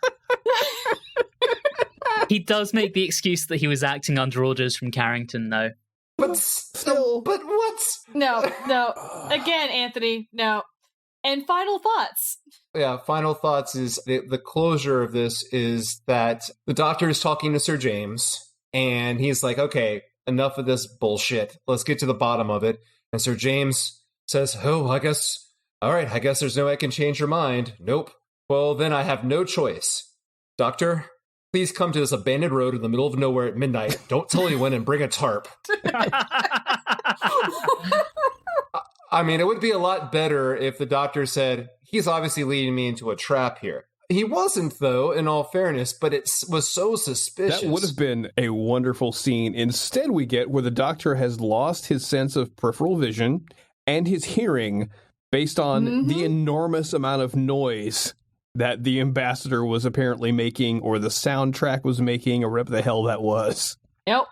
He does make the excuse that he was acting under orders from Carrington, though. But still, but what? No. Again, Anthony, no. And final thoughts. Yeah, final thoughts is the closure of this is that the Doctor is talking to Sir James, and he's like, okay, enough of this bullshit. Let's get to the bottom of it. And Sir James says, I guess there's no way I can change your mind. Nope. Well, then I have no choice. Doctor, please come to this abandoned road in the middle of nowhere at midnight. Don't tell anyone and bring a tarp. I mean, it would be a lot better if the Doctor said, he's obviously leading me into a trap here. He wasn't, though, in all fairness, but it was so suspicious. That would have been a wonderful scene. Instead, we get where the Doctor has lost his sense of peripheral vision and his hearing based on the enormous amount of noise that the ambassador was apparently making, or the soundtrack was making, or whatever the hell that was. Yep.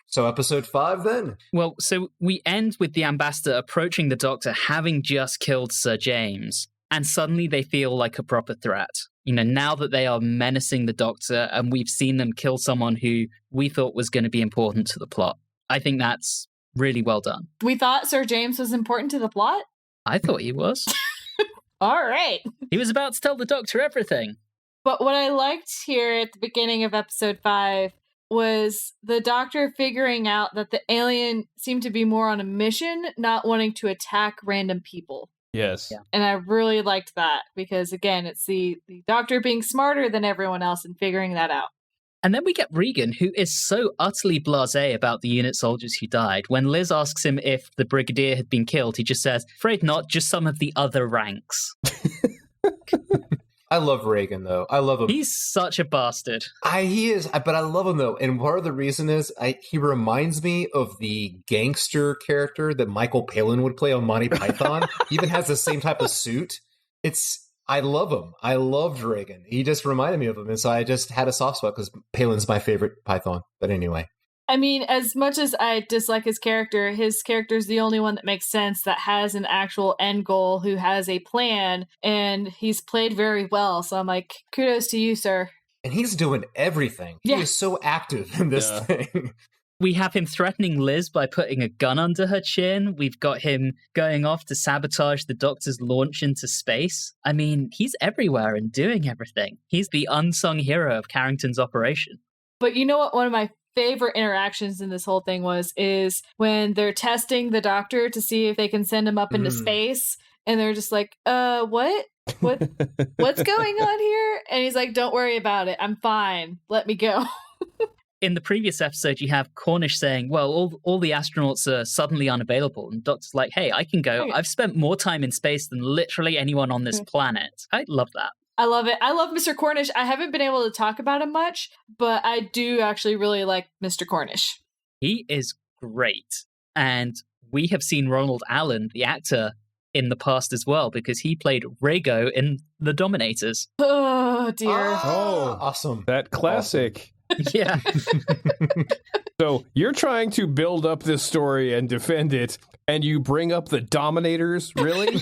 So episode 5 then? Well, so we end with the ambassador approaching the Doctor, having just killed Sir James, and suddenly they feel like a proper threat. Now that they are menacing the Doctor, and we've seen them kill someone who we thought was going to be important to the plot. I think that's really well done. We thought Sir James was important to the plot? I thought he was. All right. He was about to tell the Doctor everything. But what I liked here at the beginning of episode 5 was the Doctor figuring out that the alien seemed to be more on a mission, not wanting to attack random people. Yes. Yeah. And I really liked that because, again, it's the Doctor being smarter than everyone else and figuring that out. And then we get Regan, who is so utterly blasé about the unit soldiers who died. When Liz asks him if the Brigadier had been killed, he just says, "Afraid not, just some of the other ranks." I love Reagan, though. I love him. He's such a bastard. He is, but I love him, though. And part of the reason is he reminds me of the gangster character that Michael Palin would play on Monty Python. He even has the same type of suit. I love him. I loved Reagan. He just reminded me of him. And so I just had a soft spot because Palin's my favorite Python. But anyway. I mean, as much as I dislike his character's the only one that makes sense, that has an actual end goal, who has a plan, and he's played very well. So I'm like, kudos to you, sir. And he's doing everything. He is so active in this thing. We have him threatening Liz by putting a gun under her chin. We've got him going off to sabotage the Doctor's launch into space. I mean, he's everywhere and doing everything. He's the unsung hero of Carrington's operation. But you know what? One of my favorite interactions in this whole thing is when they're testing the Doctor to see if they can send him up into space. And they're just like, what? What's going on here? And he's like, don't worry about it. I'm fine. Let me go. In the previous episode, you have Cornish saying, well, all the astronauts are suddenly unavailable. And Doctor's like, hey, I can go. I've spent more time in space than literally anyone on this planet. I love that. I love it. I love Mr. Cornish. I haven't been able to talk about him much, but I do actually really like Mr. Cornish. He is great. And we have seen Ronald Allen, the actor, in the past as well, because he played Rego in The Dominators. Oh, dear. Oh, awesome. That classic. Yeah. So you're trying to build up this story and defend it, and you bring up the Dominators? Really?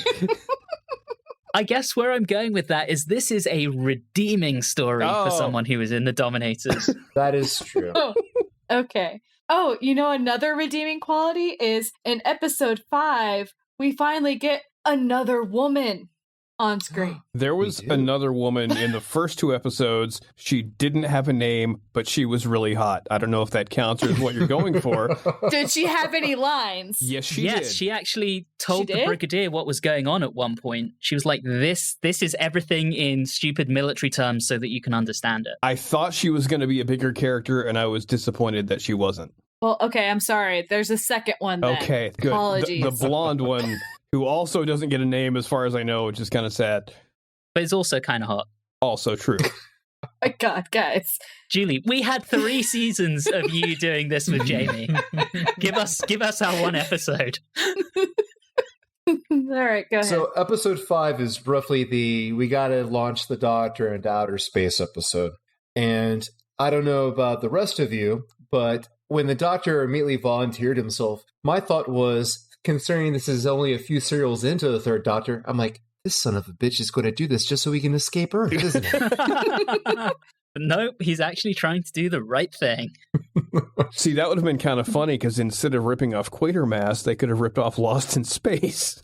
I guess where I'm going with that is this is a redeeming story for someone who was in The Dominators. That is true. Okay. Oh, you know, another redeeming quality is in episode 5, we finally get another woman on screen. There was another woman in the first 2 episodes. She didn't have a name, but she was really hot. I don't know if that counts or is what you're going for. Did she have any lines? Yes, she did. Yes, she actually told the Brigadier what was going on at one point. She was like, this is everything in stupid military terms so that you can understand it. I thought she was going to be a bigger character, and I was disappointed that she wasn't. Well, okay, I'm sorry. There's a second one then. Okay, good. Apologies. The blonde one, who also doesn't get a name as far as I know, which is kind of sad. But it's also kind of hot. Also true. Oh my God, guys. Julie, we had 3 seasons of you doing this with Jamie. Give us our one episode. All right, go ahead. So episode 5 is roughly we got to launch the Doctor into outer space episode. And I don't know about the rest of you, but when the Doctor immediately volunteered himself, my thought was, considering this is only a few serials into the 3rd Doctor, I'm like, this son of a bitch is going to do this just so he can escape Earth, isn't he? Nope, he's actually trying to do the right thing. See, that would have been kind of funny, because instead of ripping off Quatermass, they could have ripped off Lost in Space.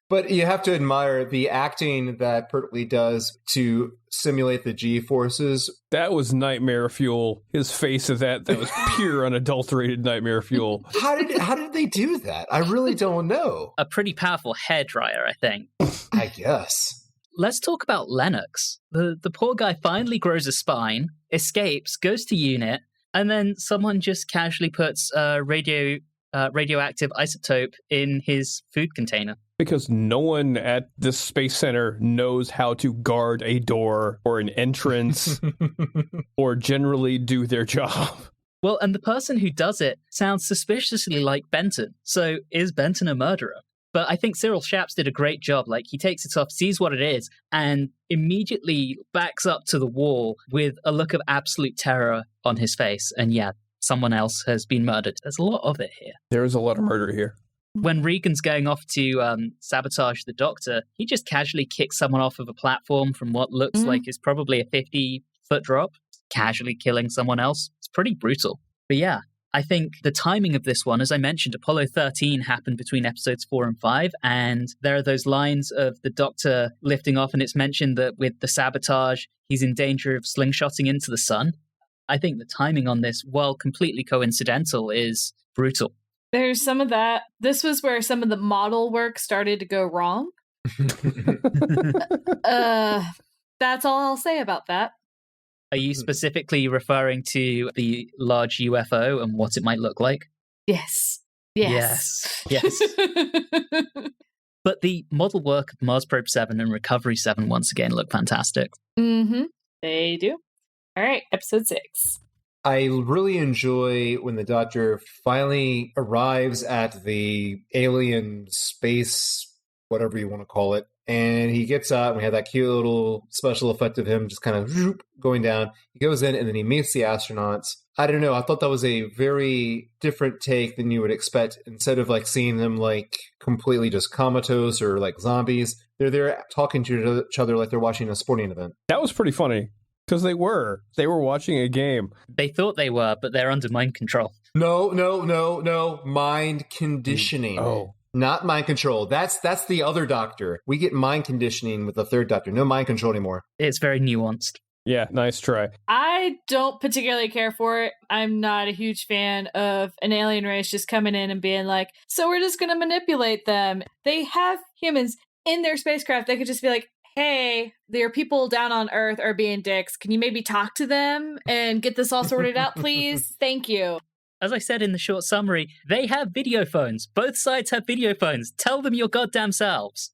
But you have to admire the acting that Pertwee does to simulate the G-forces. That was nightmare fuel. His face of that was pure unadulterated nightmare fuel. How did they do that? I really don't know. A pretty powerful hairdryer, I think. I guess. Let's talk about Lennox. The poor guy finally grows a spine, escapes, goes to unit, and then someone just casually puts a radioactive isotope in his food container. Because no one at this space center knows how to guard a door or an entrance or generally do their job. Well, and the person who does it sounds suspiciously like Benton. So is Benton a murderer? But I think Cyril Shaps did a great job. Like, he takes it off, sees what it is, and immediately backs up to the wall with a look of absolute terror on his face. And yeah, someone else has been murdered. There's a lot of it here. There is a lot of murder here. When Regan's going off to sabotage the Doctor, he just casually kicks someone off of a platform from what looks like is probably a 50-foot drop, casually killing someone else. It's pretty brutal. But yeah, I think the timing of this one, as I mentioned, Apollo 13 happened between episodes 4 and 5, and there are those lines of the Doctor lifting off, and it's mentioned that with the sabotage, he's in danger of slingshotting into the sun. I think the timing on this, while completely coincidental, is brutal. There's some of that. This was where some of the model work started to go wrong. That's all I'll say about that. Are you specifically referring to the large UFO and what it might look like? Yes. Yes. But the model work of Mars Probe 7 and Recovery 7 once again look fantastic. Mm-hmm. They do. All right, episode 6. I really enjoy when the Doctor finally arrives at the alien space, whatever you want to call it, and he gets out, and we have that cute little special effect of him just kind of going down. He goes in, and then he meets the astronauts. I don't know, I thought that was a very different take than you would expect. Instead of like seeing them like completely just comatose or like zombies, they're there talking to each other like they're watching a sporting event. That was pretty funny. Because they were watching a game. They thought they were, but they're under mind control. No. Mind conditioning. Oh. Not mind control. That's the other Doctor. We get mind conditioning with the third Doctor. No mind control anymore. It's very nuanced. Yeah, nice try. I don't particularly care for it. I'm not a huge fan of an alien race just coming in and being like, so we're just going to manipulate them. They have humans in their spacecraft. They could just be like, hey, their people down on Earth are being dicks. Can you maybe talk to them and get this all sorted out, please? Thank you. As I said in the short summary, they have video phones. Both sides have video phones. Tell them your goddamn selves.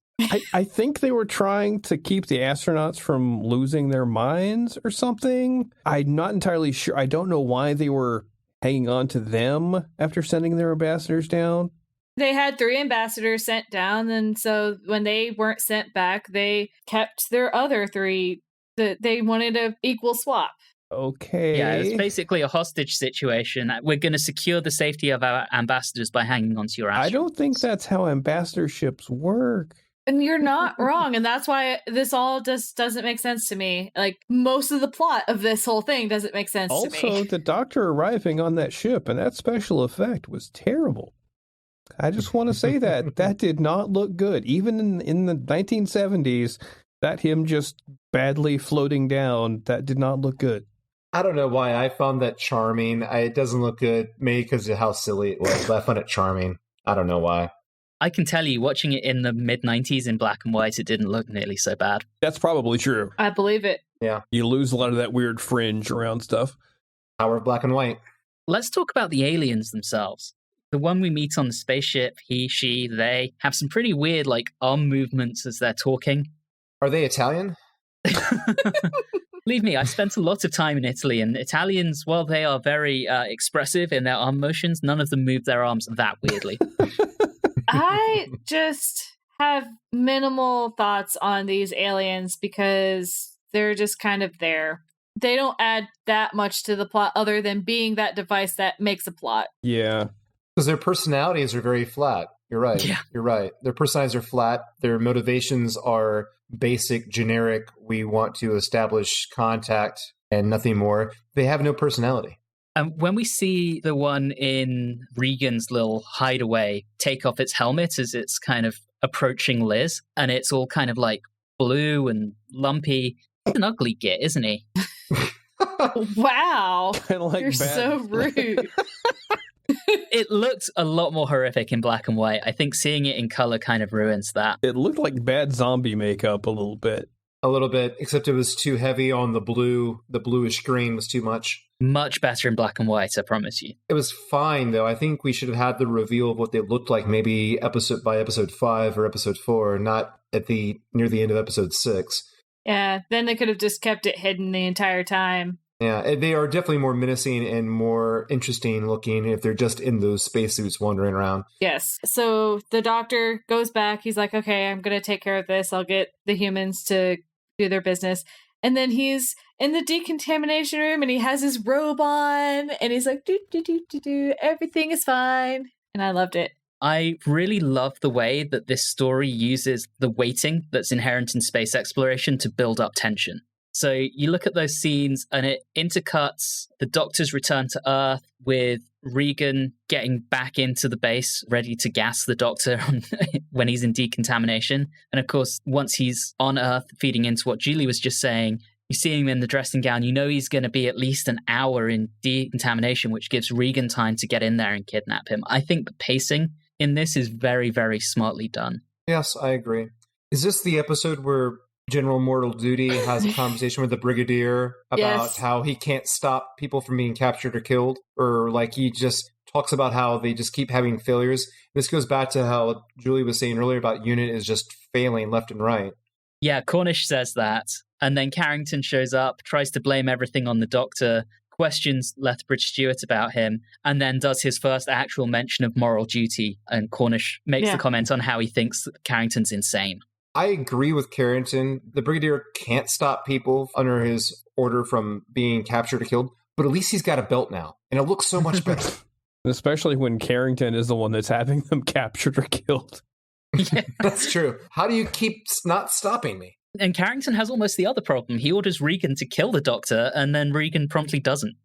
I think they were trying to keep the astronauts from losing their minds or something. I'm not entirely sure. I don't know why they were hanging on to them after sending their ambassadors down. They had 3 ambassadors sent down, and so when they weren't sent back, they kept their other 3. They wanted an equal swap. Okay. Yeah, it's basically a hostage situation. We're going to secure the safety of our ambassadors by hanging onto your astronauts. I don't think that's how ambassadorships work. And you're not wrong, and that's why this all just doesn't make sense to me. Like, most of the plot of this whole thing doesn't make sense to me. Also, the Doctor arriving on that ship and that special effect was terrible. I just want to say that did not look good. Even in the 1970s, that him just badly floating down, that did not look good. I don't know why I found that charming. It doesn't look good, maybe because of how silly it was, but I found it charming. I don't know why. I can tell you, watching it in the mid-90s in black and white, it didn't look nearly so bad. That's probably true. I believe it. Yeah. You lose a lot of that weird fringe around stuff. Power of black and white. Let's talk about the aliens themselves. The one we meet on the spaceship, he, she, they, have some pretty weird, like, arm movements as they're talking. Are they Italian? Believe me, I spent a lot of time in Italy, and Italians, while they are very expressive in their arm motions, none of them move their arms that weirdly. I just have minimal thoughts on these aliens because they're just kind of there. They don't add that much to the plot other than being that device that makes a plot. Yeah. Because their personalities are very flat. You're right. Yeah. You're right. Their personalities are flat. Their motivations are basic, generic. We want to establish contact and nothing more. They have no personality. And when we see the one in Regan's little hideaway take off its helmet as it's kind of approaching Liz, and it's all kind of like blue and lumpy, he's an ugly git, isn't he? Wow. Like You're so rude. It looked a lot more horrific in black and white. I think seeing it in color kind of ruins that. It looked like bad zombie makeup a little bit. A little bit, except it was too heavy on the blue. The bluish green was too much. Much better in black and white, I promise you. It was fine, though. I think we should have had the reveal of what they looked like maybe episode 5 or episode 4, not at near the end of episode 6. Yeah, then they could have just kept it hidden the entire time. Yeah, they are definitely more menacing and more interesting looking if they're just in those spacesuits wandering around. Yes. So the Doctor goes back. He's like, okay, I'm going to take care of this. I'll get the humans to do their business. And then he's in the decontamination room and he has his robe on and he's like, everything is fine. And I loved it. I really love the way that this story uses the waiting that's inherent in space exploration to build up tension. So you look at those scenes and it intercuts the Doctor's return to Earth with Regan getting back into the base, ready to gas the Doctor when he's in decontamination. And of course, once he's on Earth, feeding into what Julie was just saying, you see him in the dressing gown, you know he's going to be at least an hour in decontamination, which gives Regan time to get in there and kidnap him. I think the pacing in this is very, very smartly done. Yes, I agree. Is this the episode where General Mortal Duty has a conversation with the Brigadier about how he can't stop people from being captured or killed? Or like he just talks about how they just keep having failures. This goes back to how Julie was saying earlier about UNIT is just failing left and right. Yeah, Cornish says that. And then Carrington shows up, tries to blame everything on the Doctor, questions Lethbridge-Stewart about him, and then does his first actual mention of moral duty. And Cornish makes the comment on how he thinks Carrington's insane. I agree with Carrington. The Brigadier can't stop people under his order from being captured or killed, but at least he's got a belt now, and it looks so much better. Especially when Carrington is the one that's having them captured or killed. Yeah. That's true. How do you keep not stopping me? And Carrington has almost the other problem. He orders Regan to kill the Doctor, and then Regan promptly doesn't.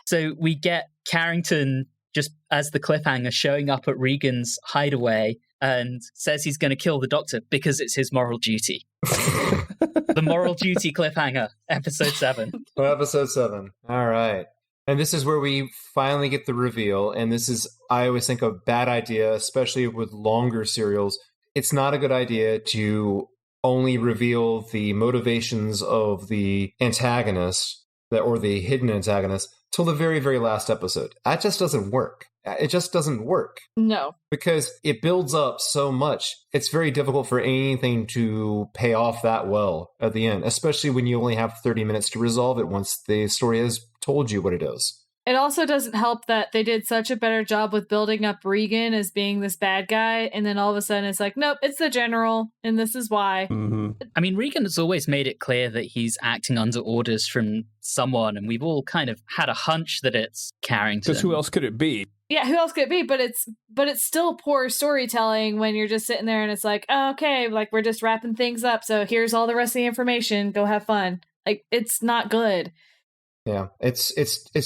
So we get Carrington, just as the cliffhanger, showing up at Regan's hideaway and says he's going to kill the Doctor because it's his moral duty. The moral duty cliffhanger, episode 7. Episode 7. All right. And this is where we finally get the reveal. And this is, I always think, a bad idea, especially with longer serials. It's not a good idea to only reveal the motivations of the antagonist or the hidden antagonist till the very, very last episode. That just doesn't work. It just doesn't work. No. Because it builds up so much. It's very difficult for anything to pay off that well at the end, especially when you only have 30 minutes to resolve it once the story has told you what it is. It also doesn't help that they did such a better job with building up Regan as being this bad guy, and then all of a sudden it's like, nope, it's the general, and this is why. Mm-hmm. I mean, Regan has always made it clear that he's acting under orders from someone, and we've all kind of had a hunch that it's Carrington. Because who else could it be? Yeah, who else could it be? But it's still poor storytelling when you're just sitting there and it's like, oh, okay, like we're just wrapping things up, so here's all the rest of the information, go have fun. Like, it's not good. Yeah, it's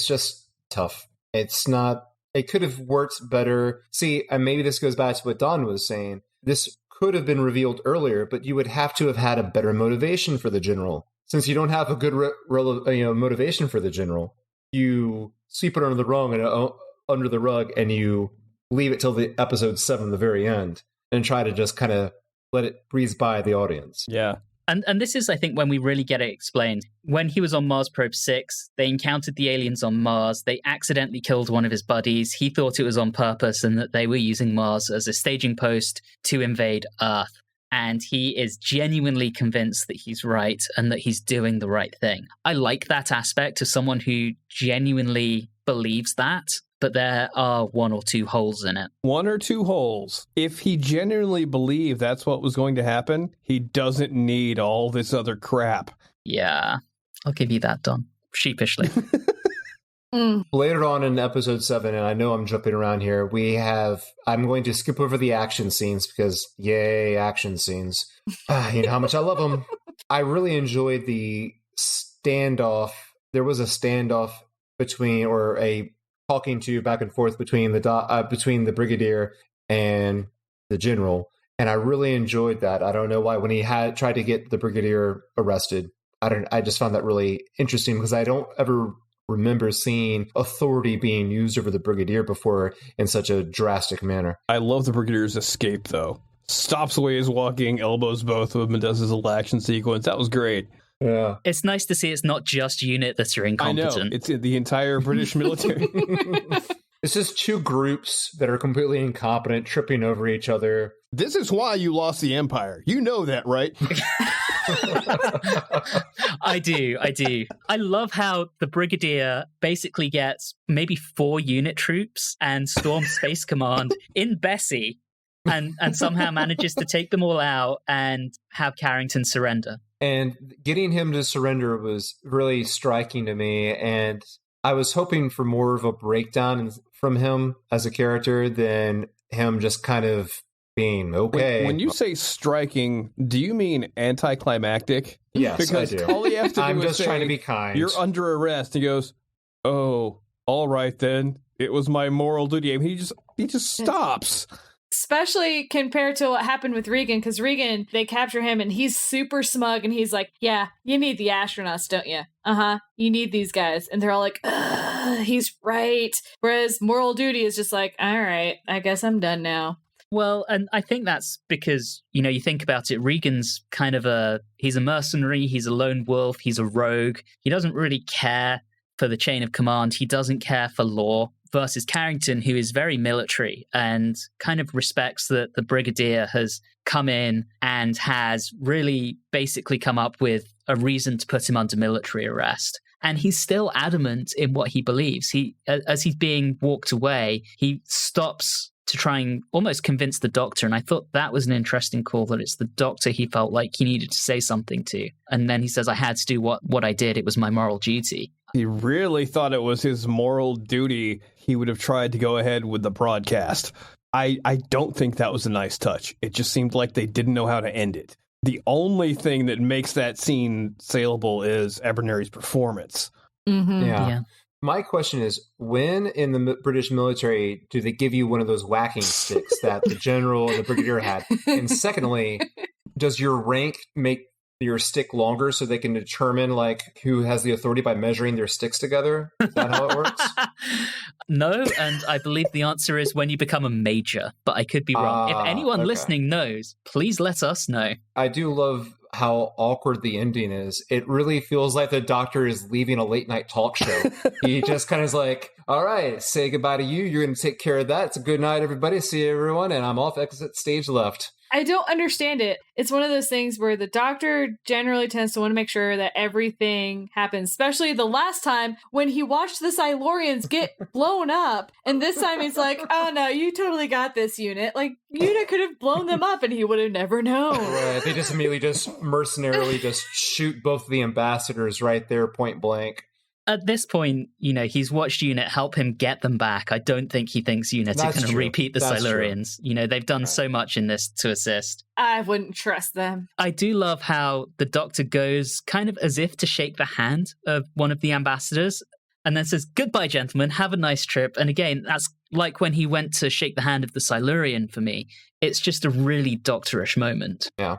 just tough. It's not, it could have worked better. See, and maybe this goes back to what Don was saying. This could have been revealed earlier, but you would have to have had a better motivation for the general. Since you don't have a good motivation for the general, you sweep it under the rug and you leave it till the episode 7, the very end, and try to just kind of let it breeze by the audience. Yeah. And this is, I think, when we really get it explained. When he was on Mars Probe 6, they encountered the aliens on Mars. They accidentally killed one of his buddies. He thought it was on purpose and that they were using Mars as a staging post to invade Earth. And he is genuinely convinced that he's right and that he's doing the right thing. I like that aspect of someone who genuinely believes that. But there are 1 or 2 holes in it. 1 or 2 holes. If he genuinely believed that's what was going to happen, he doesn't need all this other crap. Yeah, I'll give you that, Don. Sheepishly. Later on in episode 7, and I know I'm jumping around here, I'm going to skip over the action scenes because, yay, action scenes. You know how much I love them. I really enjoyed the standoff. There was a standoff between, or a talking to back and forth between the Brigadier and the General, and I really enjoyed that. I don't know why. When he had tried to get the Brigadier arrested, I just found that really interesting because I don't ever remember seeing authority being used over the Brigadier before in such a drastic manner. I love the Brigadier's escape, though. Stops away his walking, elbows both of them, and does his little action sequence. That was great. Yeah. It's nice to see it's not just UNIT that are incompetent. I know. It's the entire British military. It's just 2 groups that are completely incompetent, tripping over each other. This is why you lost the Empire. You know that, right? I do. I love how the Brigadier basically gets maybe 4 UNIT troops and storms Space Command in Bessie and somehow manages to take them all out and have Carrington surrender. And getting him to surrender was really striking to me, and I was hoping for more of a breakdown from him as a character than him just kind of being okay. When you say striking, do you mean anticlimactic? Yes, because I do. All you have to do I'm is just say, trying to be kind. You're under arrest. He goes, oh, all right then. It was my moral duty. I mean, he just stops. Especially compared to what happened with Regan, because Regan, they capture him and he's super smug and he's like, yeah, you need the astronauts, don't you? You need these guys. And they're all like, he's right. Whereas moral duty is just like, all right, I guess I'm done now. Well, and I think that's because, you think about it, Regan's kind of he's a mercenary, he's a lone wolf, he's a rogue. He doesn't really care for the chain of command. He doesn't care for law. Versus Carrington, who is very military and kind of respects that the brigadier has come in and has really basically come up with a reason to put him under military arrest. And he's still adamant in what he believes. As he's being walked away, he stops to try and almost convince the doctor. And I thought that was an interesting call, that it's the doctor he felt like he needed to say something to. And then he says, I had to do what I did. It was my moral duty. He really thought it was his moral duty. He would have tried to go ahead with the broadcast. I don't think that was a nice touch. It just seemed like they didn't know how to end it. The only thing that makes that scene saleable is Ebernery's performance. Mm-hmm. Yeah. My question is, when in the British military do they give you one of those whacking sticks that the general and the brigadier had? And secondly, does your rank make your stick longer so they can determine like who has the authority by measuring their sticks together? Is that how it works? No, and I believe the answer is when you become a major, but I could be wrong. If anyone listening knows, please let us know. I do love how awkward the ending is. It really feels like the doctor is leaving a late night talk show. He just kind of is like, all right, say goodbye to you. You're going to take care of that. It's a good night, everybody. See you, everyone. And I'm off exit stage left. I don't understand it. It's one of those things where the doctor generally tends to want to make sure that everything happens, especially the last time when he watched the Silurians get blown up. And this time he's like, oh no, you totally got this, Unit. Like, Unit could have blown them up and he would have never known. Right. They just immediately just mercenarily just shoot both of the ambassadors right there, point blank. At this point, he's watched Unit help him get them back. I don't think he thinks Unit are going to repeat the Silurians. They've done so much in this to assist. I wouldn't trust them. I do love how the doctor goes kind of as if to shake the hand of one of the ambassadors and then says, goodbye, gentlemen, have a nice trip. And again, that's like when he went to shake the hand of the Silurian for me. It's just a really doctorish moment. Yeah.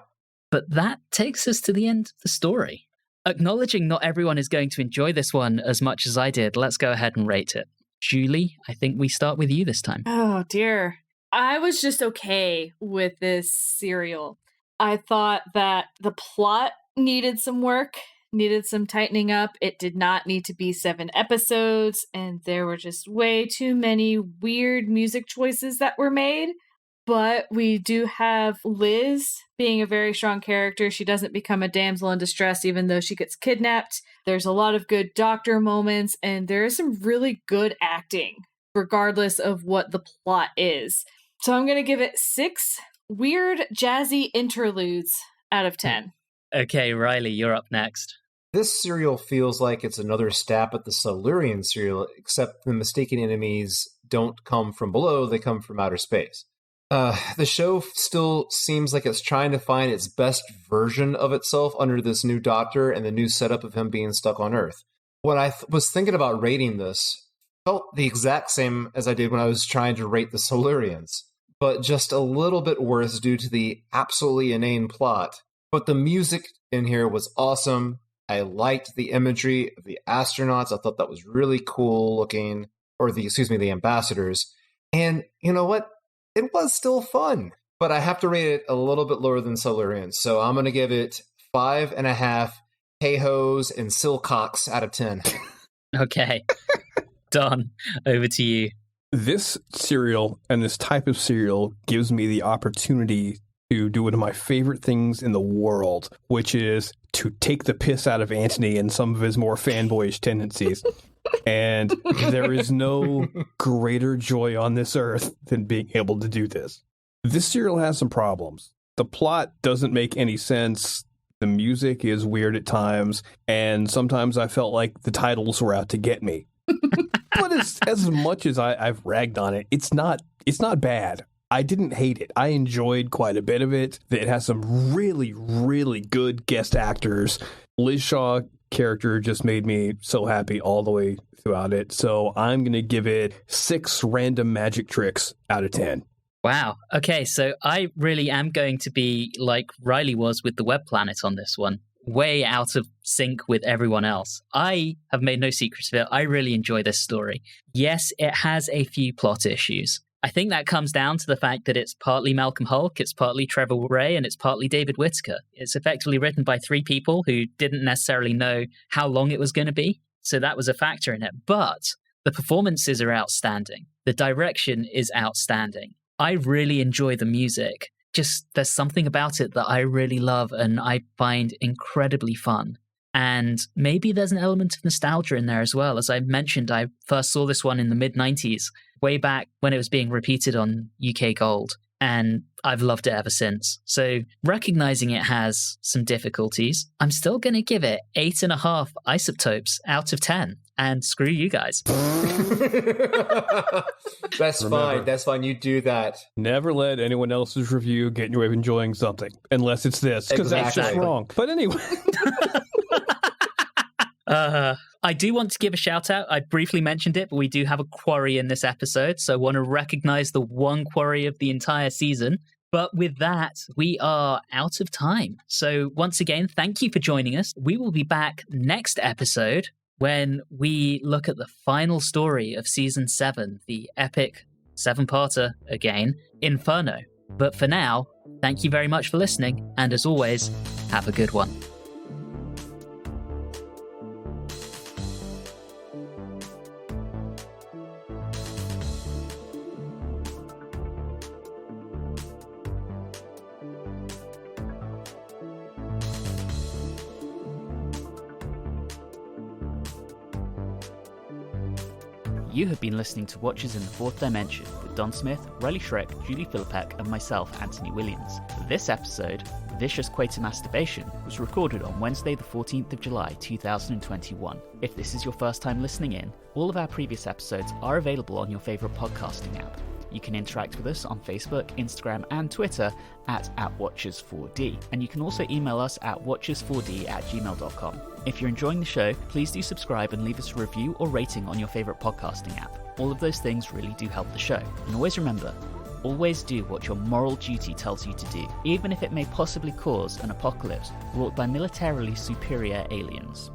But that takes us to the end of the story. Acknowledging not everyone is going to enjoy this one as much as I did, let's go ahead and rate it. Julie, I think we start with you this time. Oh, dear. I was just okay with this serial. I thought that the plot needed some work, needed some tightening up. It did not need to be 7 episodes, and there were just way too many weird music choices that were made. But we do have Liz being a very strong character. She doesn't become a damsel in distress even though she gets kidnapped. There's a lot of good doctor moments, and there is some really good acting, regardless of what the plot is. So I'm going to give it 6 weird, jazzy interludes out of 10. Okay, Reilly, you're up next. This serial feels like it's another stab at the Silurian serial, except the mistaken enemies don't come from below, they come from outer space. The show still seems like it's trying to find its best version of itself under this new doctor and the new setup of him being stuck on Earth. When I was thinking about rating this, felt the exact same as I did when I was trying to rate the Silurians, but just a little bit worse due to the absolutely inane plot. But the music in here was awesome. I liked the imagery of the astronauts. I thought that was really cool looking, or the ambassadors. And you know what? It was still fun, but I have to rate it a little bit lower than Silurians. So I'm going to give it 5.5 hey-hos and silcocks out of 10. Okay. Don, over to you. This serial and this type of serial gives me the opportunity to do one of my favorite things in the world, which is to take the piss out of Antony and some of his more fanboyish tendencies. And there is no greater joy on this earth than being able to do this. This serial has some problems. The plot doesn't make any sense. The music is weird at times. And sometimes I felt like the titles were out to get me. But as much as I've ragged on it, it's not bad. I didn't hate it. I enjoyed quite a bit of it. It has some really, really good guest actors. Liz Shaw character just made me so happy all the way throughout it. So I'm going to give it 6 random magic tricks out of 10. Wow. Okay, so I really am going to be like Reilly was with the Web Planet on this one. Way out of sync with everyone else. I have made no secrets of it. I really enjoy this story. Yes, it has a few plot issues. I think that comes down to the fact that it's partly Malcolm Hulke, it's partly Trevor Ray, and it's partly David Whitaker. It's effectively written by 3 people who didn't necessarily know how long it was going to be. So that was a factor in it. But the performances are outstanding. The direction is outstanding. I really enjoy the music. Just there's something about it that I really love and I find incredibly fun. And maybe there's an element of nostalgia in there as well. As I mentioned, I first saw this one in the mid-90s, way back when it was being repeated on UK Gold. And I've loved it ever since. So recognizing it has some difficulties, I'm still going to give it 8.5 isotopes out of 10. And screw you guys. That's fine. That's fine. You do that. Never let anyone else's review get in your way of enjoying something, unless it's this, because that's just wrong. But anyway. I do want to give a shout out. I briefly mentioned it, but we do have a quarry in this episode. So I want to recognize the one quarry of the entire season. But with that, we are out of time. So once again, thank you for joining us. We will be back next episode when we look at the final story of season 7, the epic 7-parter again, Inferno. But for now, thank you very much for listening. And as always, have a good one. You have been listening to Watchers in the Fourth Dimension with Don Smith, Reilly Schreck, Julie Philippek, and myself, Anthony Williams. This episode, Vicious Quatermassturbation, was recorded on Wednesday the 14th of July 2021. If this is your first time listening in, all of our previous episodes are available on your favourite podcasting app. You can interact with us on Facebook, Instagram, and Twitter at @Watchers4D. And you can also email us at watchers4d@gmail.com. If you're enjoying the show, please do subscribe and leave us a review or rating on your favourite podcasting app. All of those things really do help the show. And always remember, always do what your moral duty tells you to do, even if it may possibly cause an apocalypse wrought by militarily superior aliens.